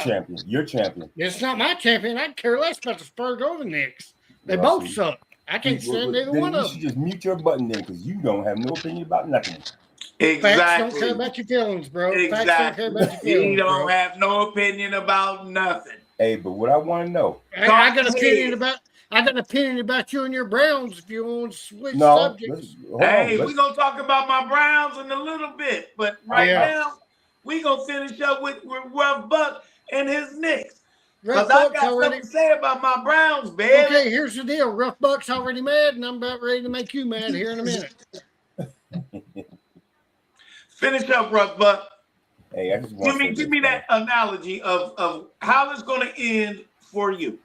Speaker 2: champion.
Speaker 4: It's not my champion. I care less about the Spurs or the Knicks. They both suck. I can't stand either
Speaker 2: Then
Speaker 4: one
Speaker 2: you
Speaker 4: of
Speaker 2: should
Speaker 4: them.
Speaker 2: just mute your button then, because you don't have no opinion about nothing.
Speaker 4: Facts don't
Speaker 3: Exactly.
Speaker 4: care about your feelings, bro. Facts don't care about your
Speaker 3: He
Speaker 4: feelings,
Speaker 3: don't
Speaker 4: bro.
Speaker 3: have no opinion about nothing.
Speaker 2: Hey, but what I want to know,
Speaker 4: I got an
Speaker 3: Talk
Speaker 4: opinion
Speaker 3: ahead.
Speaker 4: about you and your Browns. If you want to switch
Speaker 2: no,
Speaker 4: subjects,
Speaker 2: hold
Speaker 3: Hey,
Speaker 2: on.
Speaker 3: we're gonna talk about my Browns in a little bit, but right
Speaker 4: Yeah.
Speaker 3: now we gonna finish up with Rough Buck and his Knicks.
Speaker 4: Rough
Speaker 3: Because I
Speaker 4: Buck's
Speaker 3: got
Speaker 4: already.
Speaker 3: something to say about my Browns, baby.
Speaker 4: Okay, here's the deal. Rough Buck's already mad, and I'm about ready to make you mad here in a minute.
Speaker 3: Finish up, Rough Buck.
Speaker 2: Hey, I just want to
Speaker 3: Give me that analogy of how it's gonna end for you.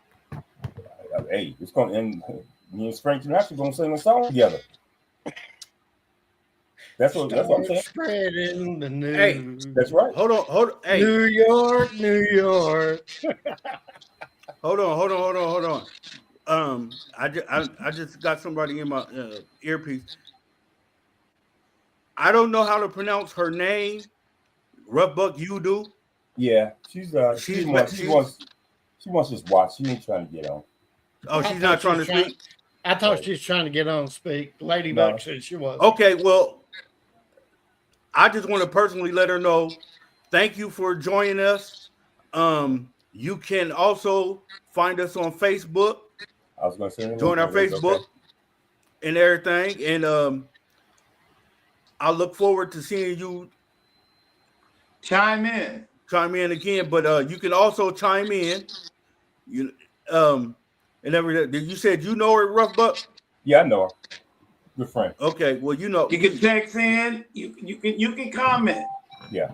Speaker 2: Hey, it's going to end. Me and Frank actually going to sing a song together. That's what I'm saying.
Speaker 4: Spreading the news.
Speaker 5: Hey,
Speaker 2: That's right.
Speaker 5: Hold on. Hey,
Speaker 4: New York, New York.
Speaker 5: hold on. I just got somebody in my earpiece. I don't know how to pronounce her name. Rough Buck, you do?
Speaker 2: Yeah, she wants to just watch. She ain't trying to get on.
Speaker 5: Oh, she's not trying to speak?
Speaker 4: I thought she was trying to get on and speak. Lady
Speaker 2: No.
Speaker 4: Buck said she was.
Speaker 5: Okay, well, I just want to personally let her know, thank you for joining us. You can also find us on Facebook.
Speaker 2: I was going to say,
Speaker 5: Join our Facebook and everything. And I look forward to seeing you
Speaker 3: Chime in.
Speaker 5: again. But you can also chime in. And everything. You said you know her, Rough Buck?
Speaker 2: Yeah, I know her. Good friend.
Speaker 5: Okay, well, you know.
Speaker 3: You can text in. You can comment.
Speaker 2: Yeah.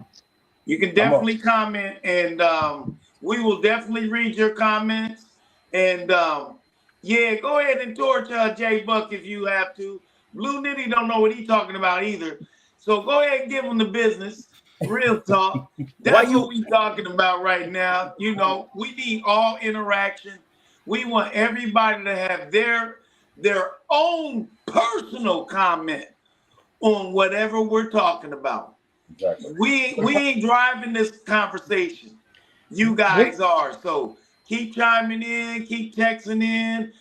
Speaker 3: You can definitely comment, and we will definitely read your comments. And yeah, go ahead and torch J Buck if you have to. Blue Nitty don't know what he's talking about either. So go ahead and give him the business. Real talk. That's what we talking about right now. You know, we need all interaction. We want everybody to have their own personal comment on whatever we're talking about.
Speaker 2: Exactly.
Speaker 3: We ain't driving this conversation. You guys are. So keep chiming in, keep texting in,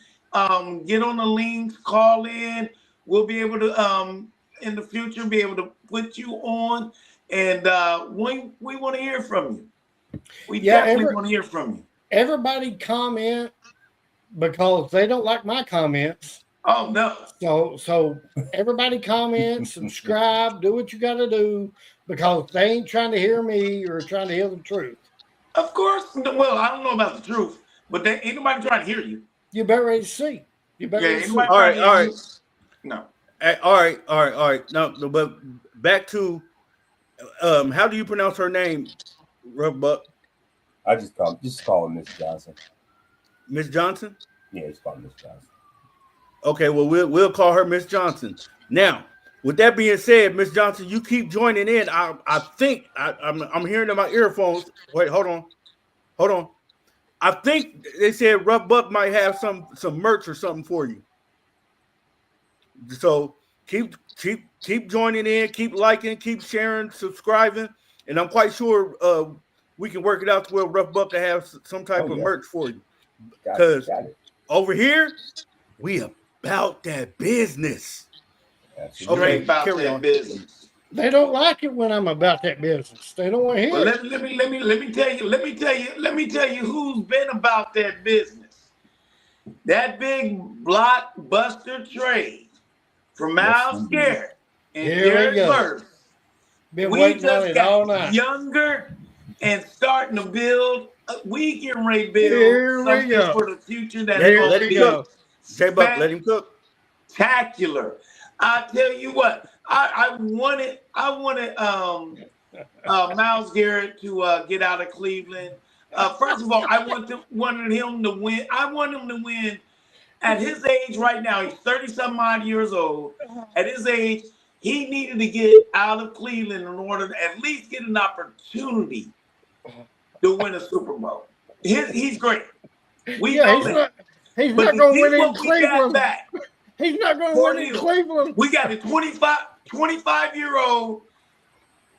Speaker 3: get on the links, call in. We'll be able to in the future be able to put you on, and we want to hear from you. We definitely want to hear from you.
Speaker 4: Everybody comment because they don't like my comments.
Speaker 3: Oh no.
Speaker 4: So everybody comment, subscribe, do what you got to do because they ain't trying to hear me or trying to hear the truth.
Speaker 3: Of course. Well, I don't know about the truth, but there ain't nobody trying to hear you.
Speaker 4: You better ready to see. You better ready to see.
Speaker 5: All right.
Speaker 3: No.
Speaker 5: All right. No, but back to how do you pronounce her name, Rough Buck?
Speaker 2: I just call her Miss Johnson.
Speaker 5: Miss Johnson?
Speaker 2: Yeah, just call her Miss Johnson.
Speaker 5: Okay, well we'll call her Miss Johnson. Now, with that being said, Miss Johnson, you keep joining in. I think I'm hearing in my earphones. Wait, hold on. I think they said Rough Buck might have some merch or something for you. So keep joining in, keep liking, keep sharing, subscribing, and I'm quite sure we can work it out to where Rough Buck can have some type of merch for you. Because over here, we about that business.
Speaker 3: Straight about that business.
Speaker 4: They don't like it when I'm about that business. They don't want to hear
Speaker 3: well,
Speaker 4: it.
Speaker 3: Let me tell you who's been about that business. That big blockbuster trade from Myles Garrett and Derek Burks. We just got younger and starting to build. We can rebuild something for the future that's going to be
Speaker 5: J-Buck, let him cook.
Speaker 3: Spectacular. I tell you what, I wanted Myles Garrett to get out of Cleveland. First of all, I wanted him to win. I want him to win at his age right now. He's 30-some odd years old. At his age, he needed to get out of Cleveland in order to at least get an opportunity to win a Super Bowl. He's great. We know that.
Speaker 4: He's not going to win in Cleveland.
Speaker 3: He's
Speaker 4: not going to win in Cleveland.
Speaker 3: We got a 25-year-old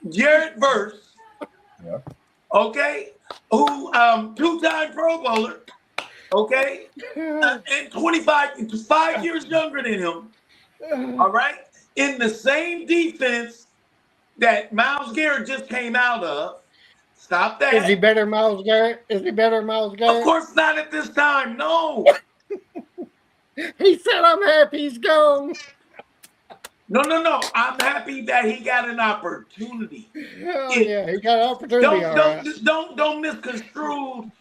Speaker 3: Jared Verse, okay, who 2-time Pro Bowler, Okay, and 5 years younger than him. All right, in the same defense that Myles Garrett just came out of. Stop that.
Speaker 4: Is he better than Myles Garrett?
Speaker 3: Of course not at this time. No.
Speaker 4: He said, "I'm happy he's gone."
Speaker 3: No. I'm happy that he got an opportunity.
Speaker 4: Oh, yeah, he got an opportunity.
Speaker 3: Don't misconstrue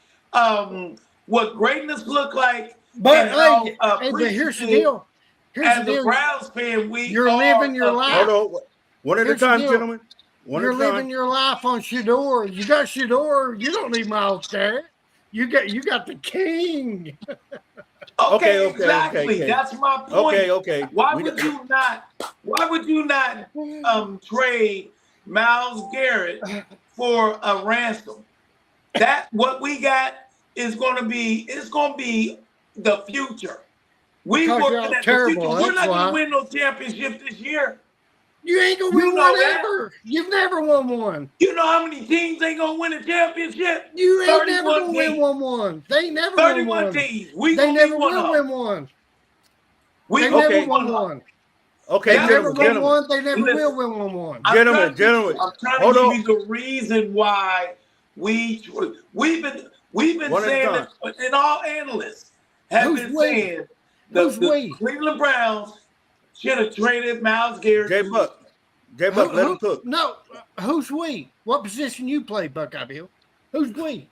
Speaker 3: what greatness look like.
Speaker 4: But
Speaker 3: and
Speaker 4: hey, here's the deal.
Speaker 3: As a Browns fan,
Speaker 4: you're living your life.
Speaker 5: Hold on. One at a time, gentlemen.
Speaker 4: You're living your life on Shador. You got Shador. You don't need Myles Garrett. You got the king.
Speaker 3: Okay, exactly. That's my point.
Speaker 5: Okay.
Speaker 3: Why would you not trade Myles Garrett for a ransom? That what we got is gonna be the future. We working at the future. We're not gonna win no championship this year.
Speaker 4: You ain't gonna win one ever. You've never won one.
Speaker 3: You know how many teams ain't gonna win a championship?
Speaker 4: You ain't never gonna win one. They ain't never won one.
Speaker 3: 31 teams.
Speaker 4: They never will win one. They never won one.
Speaker 5: Okay,
Speaker 4: they never won one. They never will win one.
Speaker 5: Gentlemen,
Speaker 3: I'm trying to give you the reason why we've been saying that, and all analysts have been saying the Cleveland Browns should have traded Myles Garrett.
Speaker 5: J-Buck, let him cook.
Speaker 4: No, who's we? What position you play, Buckeye Bill? Who's we?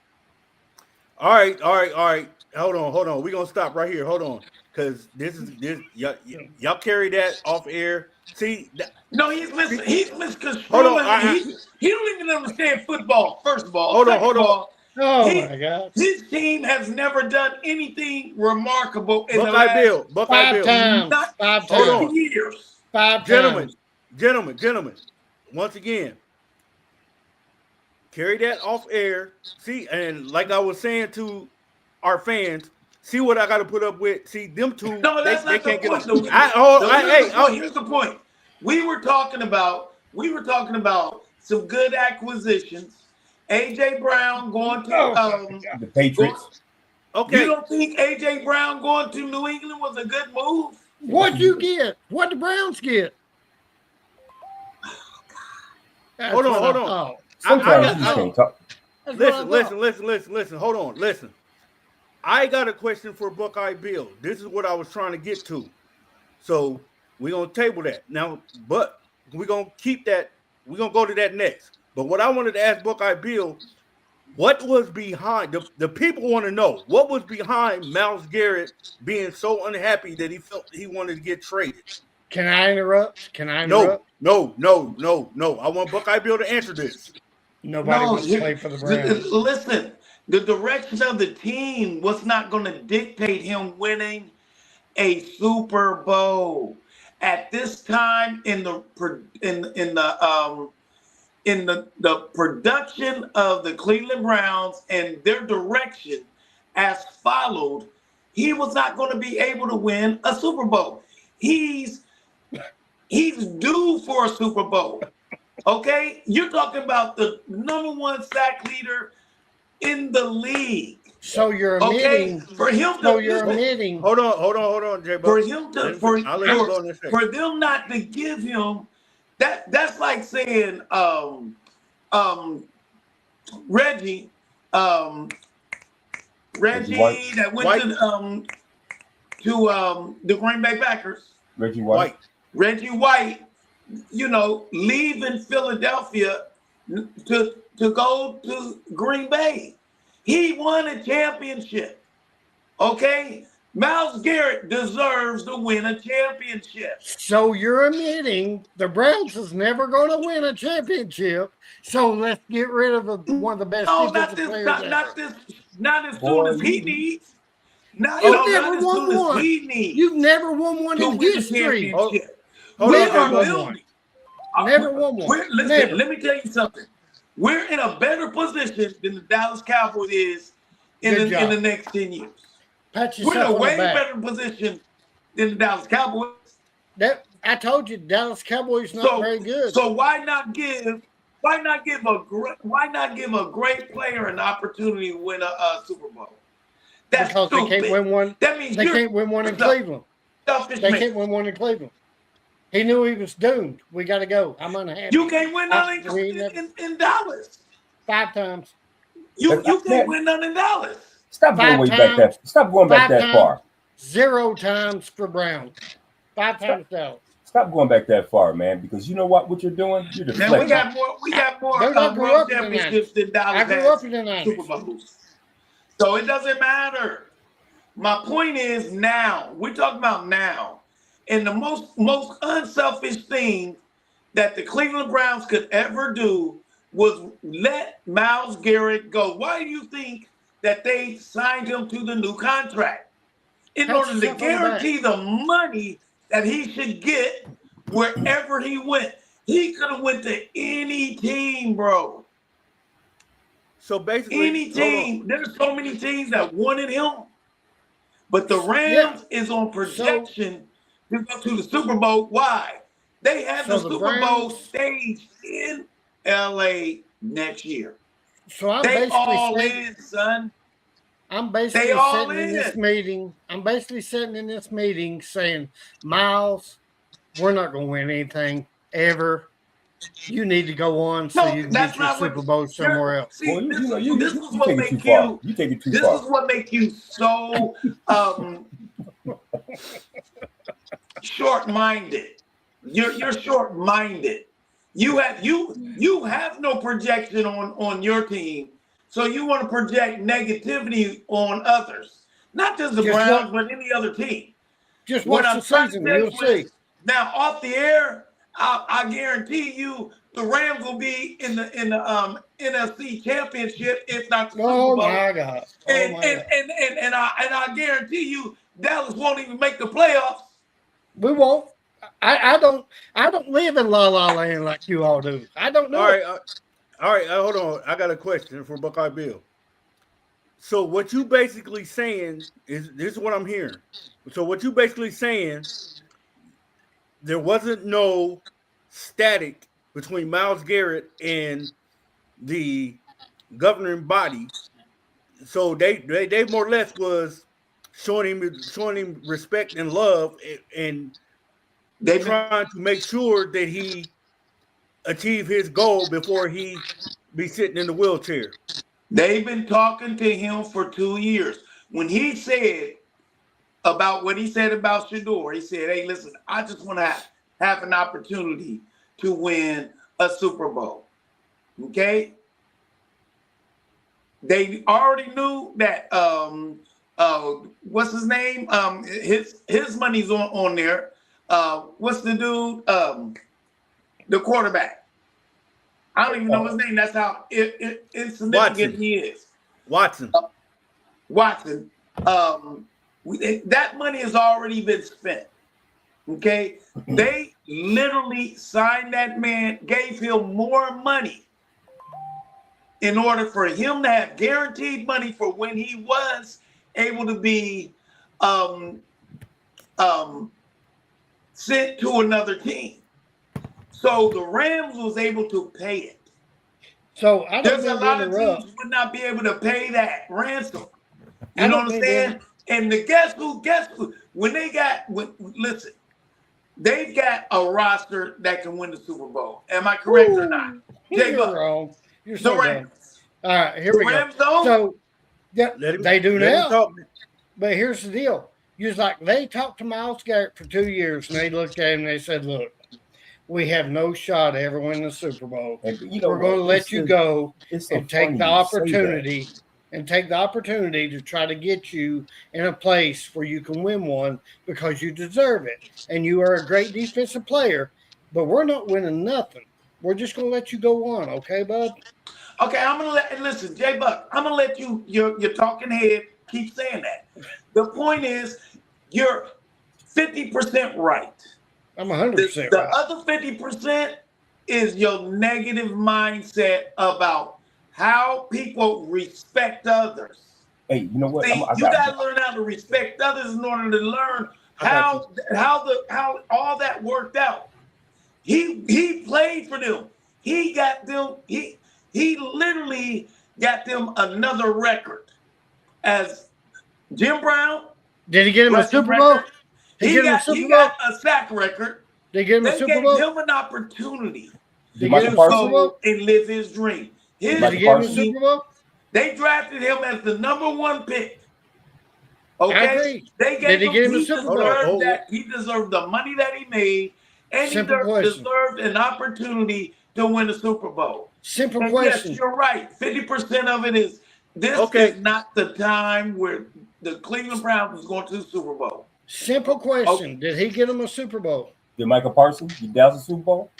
Speaker 5: All right. Hold on. We're gonna stop right here. Hold on. Because this y'all carry that off air. See
Speaker 3: no, he's misconstruing. Hold on. He don't even understand football, first of all.
Speaker 5: Hold on.
Speaker 4: Oh my God!
Speaker 3: His team has never done anything remarkable in
Speaker 5: Buckeye Bill.
Speaker 4: Five times.
Speaker 5: Hold on.
Speaker 3: Years.
Speaker 4: 5 times.
Speaker 5: Gentlemen. Once again, carry that off air. See, and like I was saying to our fans, see what I got to put up with. See them two.
Speaker 3: No, that's not the point. Here's the point. We were talking about some good acquisitions. AJ Brown going to
Speaker 2: the Patriots.
Speaker 5: Okay.
Speaker 3: You don't think AJ Brown going to New England was a good move?
Speaker 4: What'd you get? What'd the Browns get?
Speaker 5: Hold on. Listen. Hold on. Listen. I got a question for Buckeye Bill. This is what I was trying to get to. So we're going to table that. Now, but we're going to keep that. We're going to go to that next. But what I wanted to ask Buckeye Bill, what was behind, the people want to know, what was behind Myles Garrett being so unhappy that he felt he wanted to get traded?
Speaker 4: Can I interrupt?
Speaker 5: No. I want Buckeye Bill to answer this.
Speaker 4: Nobody wants to play for the Browns.
Speaker 3: Listen, the direction of the team was not going to dictate him winning a Super Bowl. At this time in the production of the Cleveland Browns and their direction as followed, he was not going to be able to win a Super Bowl. He's due for a Super Bowl. Okay? You're talking about the #1 sack leader in the league.
Speaker 4: So you're admitting.
Speaker 3: Okay? For him
Speaker 4: so you're admitting.
Speaker 5: Hold on, J.
Speaker 3: For him to for them not to give him that's like saying Reggie that went to the Green Bay Packers.
Speaker 2: Reggie White, leaving Philadelphia to go to Green Bay. He won a championship. Okay? Myles Garrett deserves to win a championship.
Speaker 4: So you're admitting the Browns is never going to win a championship. So let's get rid of one of the best defensive players ever.
Speaker 3: Not as soon as he needs.
Speaker 4: You've never won one. You've never won one in history. Never won one.
Speaker 3: Listen, let me tell you something. We're in a better position than the Dallas Cowboys is in the next 10 years. We're in a way better position than the Dallas Cowboys.
Speaker 4: I told you, Dallas Cowboys not very good.
Speaker 3: So why not give a great player an opportunity to win a Super Bowl? That's
Speaker 4: because
Speaker 3: stupid.
Speaker 4: they can't win one.
Speaker 3: That means
Speaker 4: They
Speaker 3: you're
Speaker 4: can't win one in
Speaker 3: a
Speaker 4: Cleveland.
Speaker 3: selfish
Speaker 4: They
Speaker 3: man.
Speaker 4: can't win one in Cleveland. He knew he was doomed. We got to go. I'm unhappy.
Speaker 3: You can't win none
Speaker 4: We never-
Speaker 3: in Dallas.
Speaker 4: 5 times.
Speaker 3: You
Speaker 2: Man,
Speaker 3: can't win none in Dallas.
Speaker 2: Stop going
Speaker 4: 5
Speaker 2: way back
Speaker 4: times.
Speaker 2: that. Stop going back
Speaker 4: 5
Speaker 2: that far.
Speaker 4: 0 times for Brown. 5 times Dallas.
Speaker 2: Stop going back that far, man. Because you know what you're doing? You're
Speaker 3: Man,
Speaker 2: deflecting.
Speaker 3: we got more
Speaker 4: Dude, I grew
Speaker 3: world
Speaker 4: up in the
Speaker 3: championships than Dallas
Speaker 4: I grew
Speaker 3: has
Speaker 4: up in the 90s.
Speaker 3: Super Bowls. So it doesn't matter. My point is now. We're talking about now. And the most unselfish thing that the Cleveland Browns could ever do was let Myles Garrett go. Why do you think that they signed him to the new contract? In
Speaker 4: That's
Speaker 3: order to
Speaker 4: something
Speaker 3: guarantee the money that he should get wherever he went. He could have went to any team, bro.
Speaker 5: So basically,
Speaker 3: Any
Speaker 5: hold on.
Speaker 3: team. There's so many teams that wanted him. But the Rams is on projection to go to the Super Bowl. Why? They have the
Speaker 4: So the
Speaker 3: Super Bowl
Speaker 4: Browns-
Speaker 3: staged in LA next year.
Speaker 4: So I'm
Speaker 3: They
Speaker 4: basically
Speaker 3: all
Speaker 4: saying,
Speaker 3: in, son.
Speaker 4: I'm basically
Speaker 3: They all
Speaker 4: sitting in this
Speaker 3: in.
Speaker 4: meeting. I'm basically sitting in this meeting saying, Miles, we're not going to win anything ever. You need to go on so
Speaker 3: No,
Speaker 4: you can
Speaker 3: that's
Speaker 4: get your
Speaker 3: not what-
Speaker 4: Super Bowl somewhere else.
Speaker 3: See,
Speaker 2: Well,
Speaker 3: this
Speaker 2: you
Speaker 3: is what
Speaker 2: take it
Speaker 3: make
Speaker 2: too far.
Speaker 3: you.
Speaker 2: You take it too
Speaker 3: This
Speaker 2: far.
Speaker 3: is what makes you so short-minded. You're short-minded. You have no projection on your team, so you want to project negativity on others, not just the
Speaker 4: Just
Speaker 3: Browns, but any other team.
Speaker 4: Just
Speaker 3: What
Speaker 4: watch
Speaker 3: I'm
Speaker 4: the
Speaker 3: trying to
Speaker 4: season.
Speaker 3: tell
Speaker 4: You'll
Speaker 3: you
Speaker 4: see.
Speaker 3: is, now off the air, I guarantee you the Rams will be in the NFC Championship, if not the Super
Speaker 4: Oh
Speaker 3: Bowl.
Speaker 4: my God. Oh
Speaker 3: And
Speaker 4: my
Speaker 3: and,
Speaker 4: God.
Speaker 3: and I guarantee you Dallas won't even make the playoffs.
Speaker 4: We won't. I don't live in La La Land like you all do. I don't know.
Speaker 5: All right, hold on. I got a question for Buckeye Bill. So what you basically saying is this is what I'm hearing. So what you basically saying, there wasn't no static between Myles Garrett and the governing body. So they more or less was showing him respect and love and
Speaker 3: They've been,
Speaker 5: trying to make sure that he achieve his goal before he be sitting in the wheelchair.
Speaker 3: they've been talking to him for 2 years. When he said about what he said about Shador, he said, "Hey, listen, I just want to have an opportunity to win a Super Bowl." Okay? They already knew that what's his name? His money's on there. What's the dude? The quarterback. I don't even know his name. That's how insignificant
Speaker 5: Watson.
Speaker 3: he is.
Speaker 5: Watson.
Speaker 3: Watson. That money has already been spent. Okay? They literally signed that man, gave him more money in order for him to have guaranteed money for when he was able to be sent to another team. So the Rams was able to pay it.
Speaker 4: So I don't
Speaker 3: There's a
Speaker 4: mean to
Speaker 3: lot of
Speaker 4: interrupt.
Speaker 3: teams would not be able to pay that ransom.
Speaker 4: I
Speaker 3: You know
Speaker 4: don't
Speaker 3: what I'm
Speaker 4: mean to
Speaker 3: saying? And guess who? Listen, they've got a roster that can win the Super Bowl. Am I correct or not?
Speaker 4: You're
Speaker 3: J-Buck,
Speaker 4: wrong. You're
Speaker 3: the
Speaker 4: so dumb.
Speaker 3: Rams.
Speaker 4: All right, here
Speaker 3: The
Speaker 4: we go.
Speaker 3: Rams don't?
Speaker 4: So yeah, they do
Speaker 5: let him
Speaker 4: now.
Speaker 5: talk.
Speaker 4: But here's the deal. You was like, they talked to Myles Garrett for 2 years, and they looked at him and they said, look, we have no shot to ever win the Super Bowl.
Speaker 2: And, you know,
Speaker 4: We're going to let you go
Speaker 2: It's so
Speaker 4: and take
Speaker 2: funny
Speaker 4: the
Speaker 2: you say
Speaker 4: opportunity to try to get you in a place where you can win one because you deserve it. And you are a great defensive player, but we're not winning nothing. We're just going to let you go on. Okay, bud?
Speaker 3: Okay, I'm gonna listen, J-Buck, I'm gonna let your talking head keep saying that. The point is, you're 50% right.
Speaker 4: I'm 100%
Speaker 3: The
Speaker 4: right.
Speaker 3: other 50% is your negative mindset about how people respect others.
Speaker 2: Hey, you know what?
Speaker 3: See,
Speaker 2: I
Speaker 3: you gotta learn how to respect others in order to learn how all that worked out. He played for them. He got them. He literally got them another record as Jim Brown.
Speaker 4: Did he get him a
Speaker 3: rushing
Speaker 4: Super Bowl?
Speaker 3: record.
Speaker 4: Did
Speaker 3: He got a sack record.
Speaker 4: Did he get him a
Speaker 3: They
Speaker 4: Super
Speaker 3: gave
Speaker 4: Bowl?
Speaker 3: him an opportunity
Speaker 4: Did he
Speaker 2: Michael
Speaker 4: get him a
Speaker 2: Parsons?
Speaker 4: Super Bowl?
Speaker 3: go and live his dream. His
Speaker 4: Did he get him a
Speaker 2: Parsons?
Speaker 4: Super Bowl?
Speaker 3: They drafted him as the number 1 pick.
Speaker 4: I
Speaker 3: Okay,
Speaker 4: agree.
Speaker 3: they
Speaker 4: Did he
Speaker 3: gave
Speaker 4: get
Speaker 3: him.
Speaker 4: him a
Speaker 3: He
Speaker 4: Super
Speaker 5: Bowl?
Speaker 3: deserved that. He deserved the money that he made, and
Speaker 4: Simple
Speaker 3: he
Speaker 4: question.
Speaker 3: deserved an opportunity to win a Super Bowl.
Speaker 4: Simple
Speaker 3: And
Speaker 4: question.
Speaker 3: yes, you're right. 50% of it is this
Speaker 5: Okay.
Speaker 3: is not the time where the Cleveland Browns was going to the Super Bowl.
Speaker 4: Simple question. Did he get him a Super Bowl?
Speaker 2: Did Michael Parsons get Dallas a Super Bowl?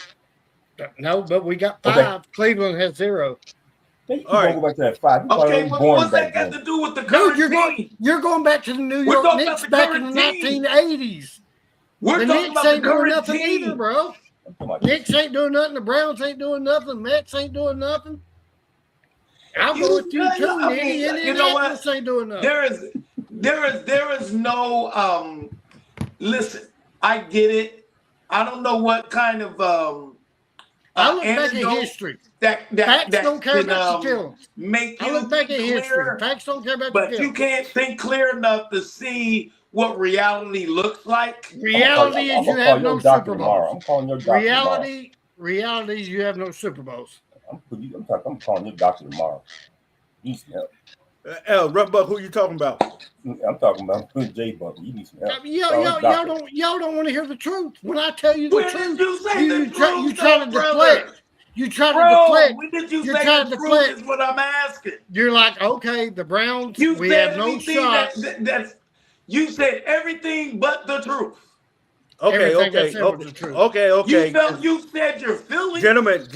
Speaker 4: No, but we got 5.
Speaker 2: Okay.
Speaker 4: Cleveland has 0.
Speaker 2: You
Speaker 5: All right.
Speaker 2: go back to that 5. You probably
Speaker 3: Okay,
Speaker 2: was
Speaker 3: well,
Speaker 2: born
Speaker 3: what's that
Speaker 2: back
Speaker 3: got
Speaker 2: then.
Speaker 3: to do with the
Speaker 4: No,
Speaker 3: current team?
Speaker 4: you're going back to the New
Speaker 3: We're
Speaker 4: York
Speaker 3: talking about
Speaker 4: Knicks
Speaker 3: the
Speaker 4: back in the
Speaker 3: current team.
Speaker 4: 1980s.
Speaker 3: We're
Speaker 4: The
Speaker 3: talking
Speaker 4: Knicks
Speaker 3: about the
Speaker 4: ain't doing
Speaker 3: current
Speaker 4: nothing
Speaker 3: team.
Speaker 4: either, bro.
Speaker 2: I'm talking about
Speaker 4: Knicks ain't doing nothing. The Browns ain't doing nothing. Mets ain't doing nothing. I'll
Speaker 3: You-
Speaker 4: go with you too.
Speaker 3: I mean,
Speaker 4: Indianapolis
Speaker 3: you know what?
Speaker 4: ain't doing nothing.
Speaker 3: There is no listen, I get it. I don't know what kind of
Speaker 4: I look back at
Speaker 3: antidote
Speaker 4: history.
Speaker 3: that
Speaker 4: Facts
Speaker 3: that
Speaker 4: don't care
Speaker 3: can,
Speaker 4: about your feelings.
Speaker 3: make
Speaker 4: I
Speaker 3: you
Speaker 4: look back at
Speaker 3: think
Speaker 4: history.
Speaker 3: clear,
Speaker 4: Facts don't care about
Speaker 3: but
Speaker 4: your
Speaker 3: you
Speaker 4: feelings.
Speaker 3: can't think clear enough to see what reality looks like.
Speaker 4: Reality
Speaker 2: I'm
Speaker 4: is you
Speaker 2: gonna
Speaker 4: have
Speaker 2: call your
Speaker 4: no
Speaker 2: doctor
Speaker 4: Super
Speaker 2: tomorrow.
Speaker 4: Bowls.
Speaker 2: I'm calling your doctor tomorrow.
Speaker 4: Reality is you have no Super Bowls.
Speaker 2: I'm calling your doctor tomorrow. You need some help.
Speaker 5: Rough Buck, who you talking about?
Speaker 2: I'm talking about Jay Buck. You need some help.
Speaker 4: Y'all don't want to hear the truth. When I tell you the
Speaker 3: When did
Speaker 4: truth,
Speaker 3: you say
Speaker 4: you
Speaker 3: the
Speaker 4: try
Speaker 3: truth,
Speaker 4: to
Speaker 3: brother?
Speaker 4: deflect. You try to
Speaker 3: Bro,
Speaker 4: deflect.
Speaker 3: when did you
Speaker 4: You're
Speaker 3: say
Speaker 4: trying
Speaker 3: the
Speaker 4: to
Speaker 3: truth
Speaker 4: deflect.
Speaker 3: is what I'm asking?
Speaker 4: You're like, okay, the Browns,
Speaker 3: You
Speaker 4: we
Speaker 3: said
Speaker 4: have no
Speaker 3: everything
Speaker 4: shots.
Speaker 3: that's you said everything but the truth.
Speaker 5: Okay,
Speaker 4: Everything I
Speaker 5: okay,
Speaker 4: said was
Speaker 5: okay,
Speaker 4: the truth.
Speaker 5: okay.
Speaker 3: You said your feelings.
Speaker 5: Gentlemen,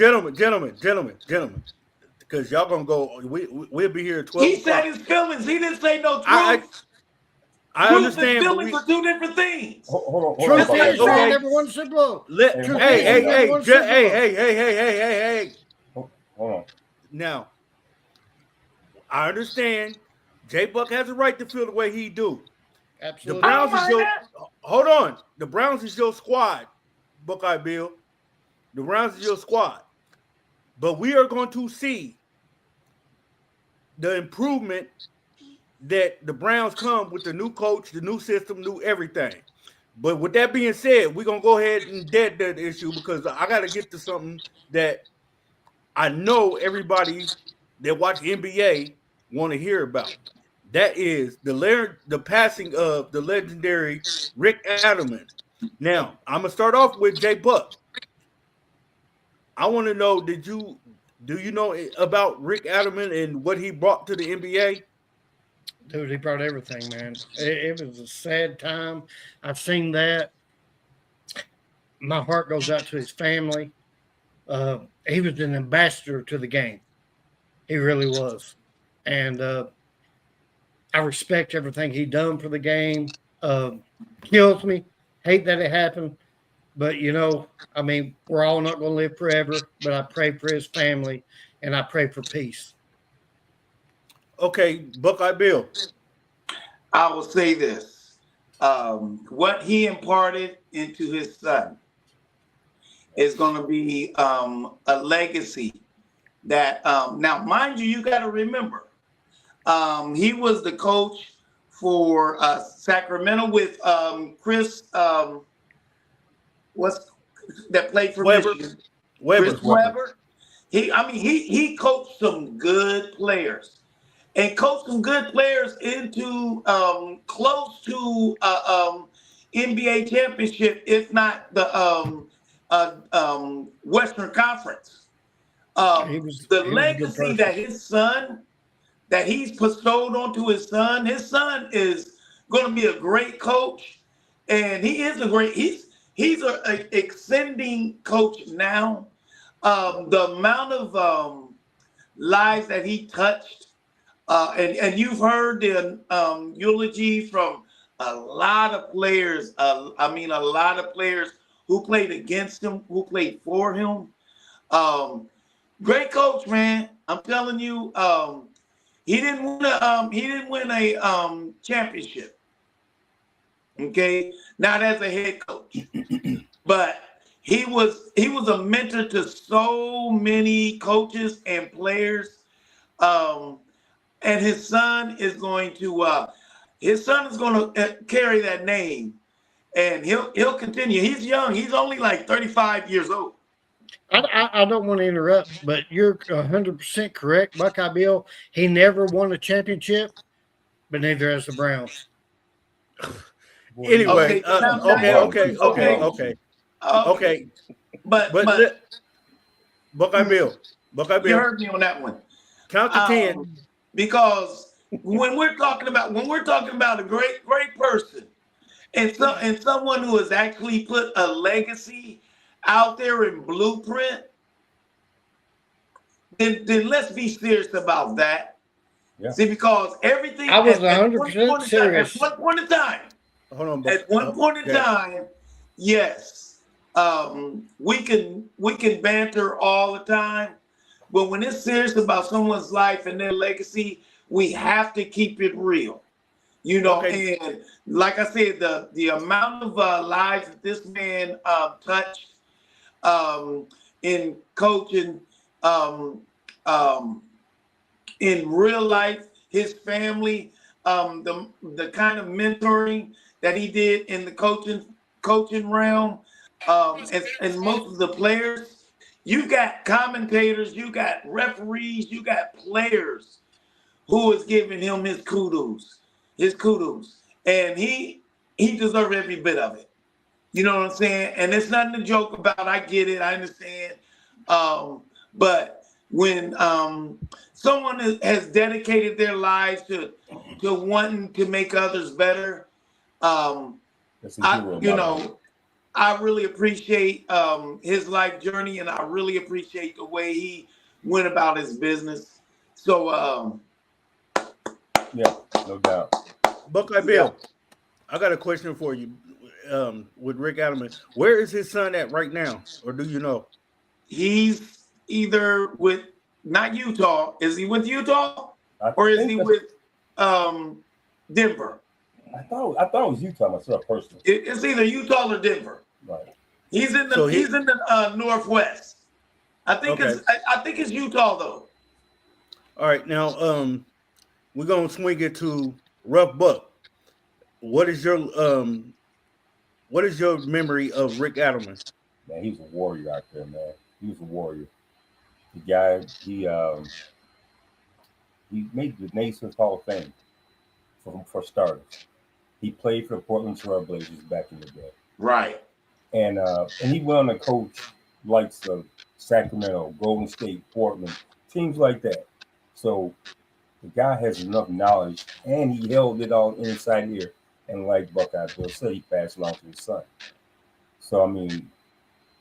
Speaker 5: because y'all gonna go. We'll be here at 12
Speaker 3: He
Speaker 5: o'clock.
Speaker 3: said his feelings. He didn't say no truth.
Speaker 5: I
Speaker 3: Truth
Speaker 5: understand,
Speaker 3: and
Speaker 5: but
Speaker 3: feelings are 2 different things.
Speaker 2: Hold on.
Speaker 4: Truth
Speaker 5: Okay,
Speaker 4: is, you
Speaker 5: okay.
Speaker 4: ain't never won a Super Bowl.
Speaker 5: let
Speaker 2: Truth
Speaker 5: hey,
Speaker 2: is,
Speaker 5: hey,
Speaker 2: you
Speaker 5: hey,
Speaker 4: never won a Super Bowl.
Speaker 5: hey.
Speaker 2: Hold on.
Speaker 5: Now, I understand. Jay Buck has a right to feel the way he do. The
Speaker 4: Absolutely.
Speaker 5: Browns is
Speaker 3: mind
Speaker 5: your
Speaker 3: that.
Speaker 5: hold on. The Browns is your squad, Buckeye Bill. The Browns is your squad. But we are going to see the improvement that the Browns come with the new coach, the new system, new everything. But with that being said, we're gonna go ahead and dead that issue because I gotta get to something that I know everybody that watch NBA want to hear about. That is the passing of the legendary Rick Adelman. Now, I'm gonna start off with Jay Buck. I want to know, do you know about Rick Adelman and what he brought to the NBA?
Speaker 4: Dude, he brought everything, man. It was a sad time. I've seen that. My heart goes out to his family. He was an ambassador to the game. He really was. And I respect everything he done for the game. Kills me. Hate that it happened. But, I mean, we're all not going to live forever. But I pray for his family, and I pray for peace.
Speaker 5: Okay, Buckeye Bill.
Speaker 3: I will say this. What he imparted into his son is going to be a legacy that, now, mind you, you got to remember, he was the coach for Sacramento with Chris, that played for
Speaker 5: Weber.
Speaker 3: Michigan.
Speaker 5: Weber.
Speaker 3: Chris Weber. He coached some good players. And coached some good players into close to NBA championship, if not the Western Conference. The legacy that his son, that he's bestowed onto his son is going to be a great coach, and he is a great. He's an ascending coach now. The amount of lives that he touched. And you've heard the eulogy from a lot of players. A lot of players who played against him, who played for him. Great coach, man. I'm telling you, he didn't win a championship. Okay, not as a head coach, but he was a mentor to so many coaches and players. And his son is going to, His son is going to carry that name, and he'll continue. He's young. He's only like 35 years old.
Speaker 4: I don't want to interrupt, but you're 100% correct, Buckeye Bill. He never won a championship, but neither has the Browns.
Speaker 5: Anyway,
Speaker 3: Okay,
Speaker 5: okay.
Speaker 3: But
Speaker 5: Buckeye Bill,
Speaker 3: you heard me on that one.
Speaker 5: count to 10.
Speaker 3: Because when we're talking about a great person and someone who has actually put a legacy out there in blueprint, then let's be serious about that.
Speaker 2: Yeah.
Speaker 3: See, because everything
Speaker 4: I was
Speaker 3: at
Speaker 4: 100% serious.
Speaker 3: At one point in time,
Speaker 5: Hold on.
Speaker 3: at one point in time, yes, we can banter all the time, but when it's serious about someone's life and their legacy, we have to keep it real,
Speaker 5: Okay.
Speaker 3: And like I said, the amount of lives that this man touched in coaching, in real life, his family, the kind of mentoring that he did in the coaching realm, and most of the players. You got commentators, you got referees, you got players who is giving him his kudos, and he deserves every bit of it. You know what I'm saying? And it's nothing to joke about. I get it. I understand. But when someone has dedicated their lives to wanting to make others better, I really appreciate his life journey, and I really appreciate the way he went about his business. So,
Speaker 2: Yeah, no doubt.
Speaker 5: Buckeye Bill, I got a question for you. With Rick Adelman, where is his son at right now, or do you know?
Speaker 3: he's either with not Utah. Is he with Utah, or is he with Denver?
Speaker 2: I thought it was Utah myself personally.
Speaker 3: It's either Utah or Denver.
Speaker 2: Right.
Speaker 3: He's in the Northwest. I think it's Utah though.
Speaker 5: All right, now we're gonna swing it to Rough Buck. What is your memory of Rick Adelman?
Speaker 2: Man, he was a warrior out there, man. He was a warrior. The guy, he made the Naismith Hall of Fame for starters. He played for the Portland Trail Blazers back in the day.
Speaker 3: Right.
Speaker 2: And he went on to coach likes of Sacramento, Golden State, Portland, teams like that. So the guy has enough knowledge, and he held it all inside here. And like Buckeye Bill said, he passed it on to his son. So, I mean,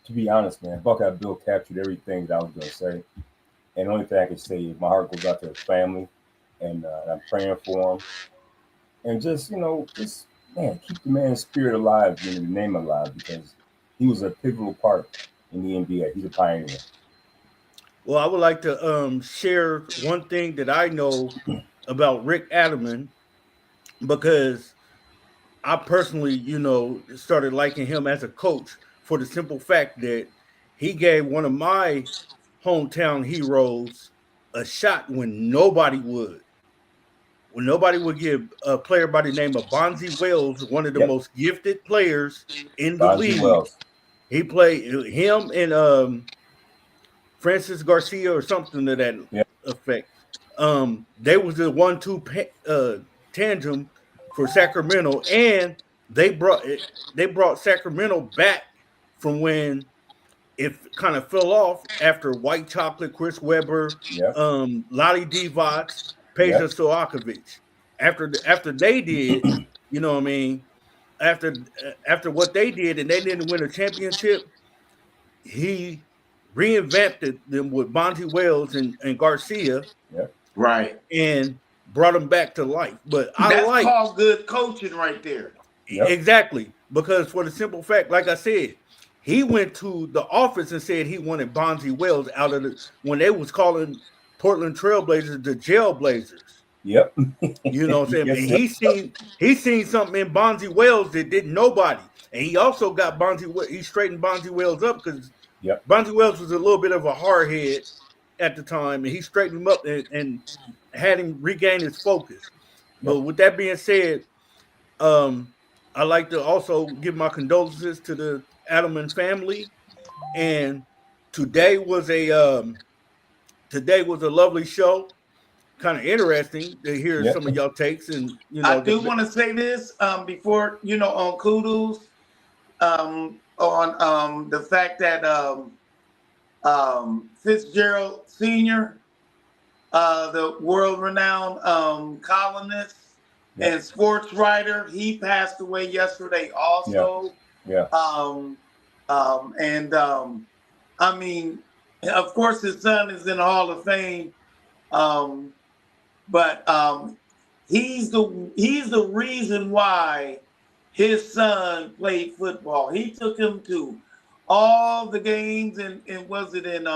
Speaker 2: to be honest, man, Buckeye Bill captured everything that I was going to say. And the only thing I can say is my heart goes out to his family, and I'm praying for him. And just, man, keep the man's spirit alive, the name alive, because he was a pivotal part in the NBA. He's a pioneer.
Speaker 5: Well, I would like to share one thing that I know about Rick Adelman, because I personally, started liking him as a coach for the simple fact that he gave one of my hometown heroes a shot when nobody would. When nobody would give a player by the name of Bonzi Wells, one of the most gifted players in the league. Wells. He played him and Francis Garcia or something to that effect. They was the 1-2 tandem for Sacramento, and they brought Sacramento back from when it kind of fell off after White Chocolate, Chris Webber, Lottie Divac, Peja Stojakovic. After they did, after what they did, and they didn't win a championship, he revamped them with Bonzi Wells and Garcia,
Speaker 3: right,
Speaker 5: and brought them back to life. But
Speaker 3: that's called good coaching right there.
Speaker 5: Exactly, because for the simple fact, like I said, he went to the office and said he wanted Bonzi Wells out of when they was calling Portland Trailblazers the Jail Blazers.
Speaker 2: Yep.
Speaker 5: You know what I'm saying? He seen something in Bonzi Wells that didn't nobody. And he also got he straightened Bonzi Wells up because Bonzi Wells was a little bit of a hard head at the time, and he straightened him up and had him regain his focus. But with that being said, I'd like to also give my condolences to the Adelman family. And today was a lovely show. Kind of interesting to hear some of y'all takes. And
Speaker 3: I do want to say this before on kudos on the fact that Fitzgerald Sr., the world-renowned columnist and sports writer, he passed away yesterday also. I mean, of course, his son is in the Hall of Fame, but he's the reason why his son played football. He took him to all the games, and was it in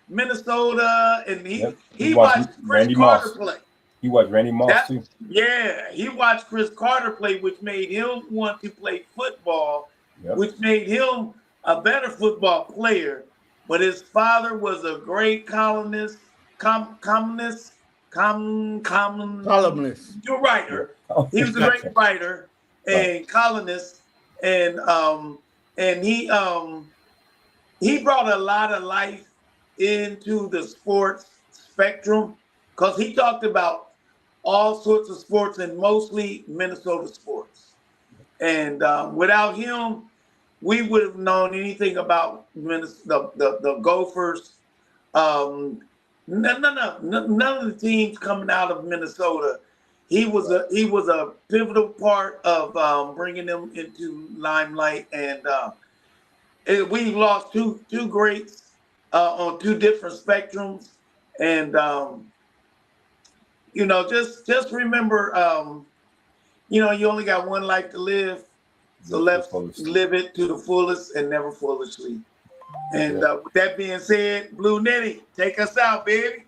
Speaker 3: Minnesota? And he watched Chris Carter play.
Speaker 2: He watched Randy Moss too.
Speaker 3: Yeah, he watched Chris Carter play, which made him want to play football, which made him a better football player. But his father was a great columnist. You're writer. He was a great writer and columnist, and he brought a lot of life into the sports spectrum, because he talked about all sorts of sports and mostly Minnesota sports. And without him, we would have known anything about the Gophers. None of the teams coming out of Minnesota. He was a pivotal part of bringing them into limelight, and we lost two greats on two different spectrums, and just remember, you only got one life to live, so let's live it to the fullest and never foolishly. And with that being said, Blue Nettie, take us out, baby.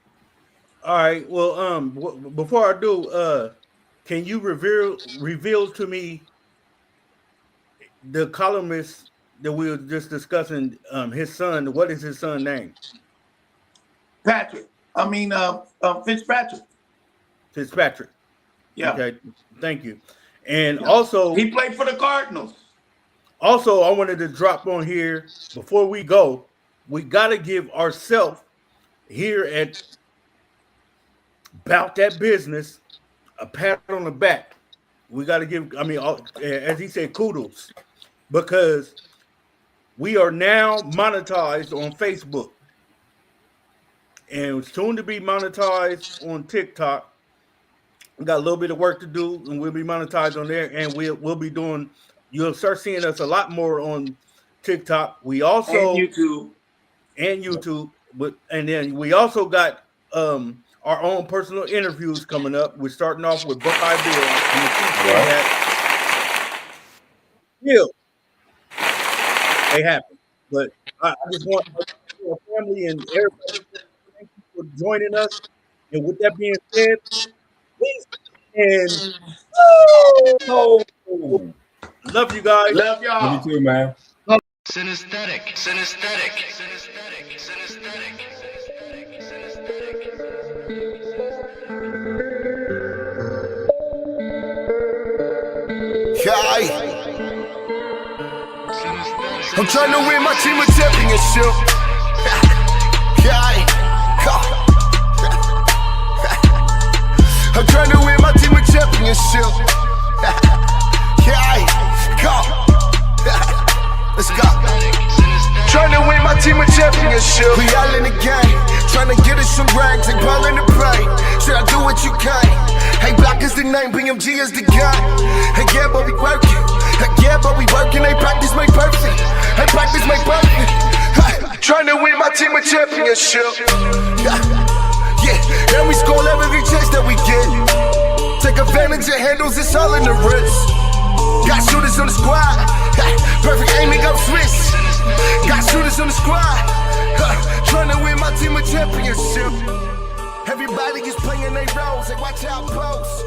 Speaker 5: All right. Well, before I do, can you reveal to me the columnist that we were just discussing? His son. What is his son's name?
Speaker 3: Fitzpatrick.
Speaker 5: Fitzpatrick.
Speaker 3: Yeah.
Speaker 5: Okay. Thank you. And also,
Speaker 3: he played for the Cardinals.
Speaker 5: Also, I wanted to drop on here before we go. We got to give ourselves here at About That Business a pat on the back. We got to give, as he said, kudos, because we are now monetized on Facebook and soon to be monetized on TikTok. We got a little bit of work to do, and we'll be monetized on there, and we'll be doing. You'll start seeing us a lot more on TikTok. We also and YouTube, and then we also got our own personal interviews coming up. We're starting off with Buckeye Bill. Still, they happen, but I just want our family and everybody to thank you for joining us. And with that being said, please and love you guys.
Speaker 3: Love y'all.
Speaker 2: You too, man.
Speaker 1: Synesthetic.
Speaker 6: I'm trying to win my team a championship. I'm trying to win my team a championship. Let's go. Trying to win my team a championship. We all in the game, trying to get us some rags, ain't ballin' to pay. Should I do what you can? Hey, Black is the name, BMG is the guy. Hey, yeah, but we working. Hey, yeah, but we working. Hey, practice make perfect. Hey, practice make perfect. Trying to win my team a championship. Yeah, and we score every chance that we get. Take advantage of handles, it's all in the wrist. Got shooters on the squad. Perfect aiming up Swiss. Got shooters on the squad. Trying to win my team a championship. Everybody is playing their roles. Hey, watch out, pose.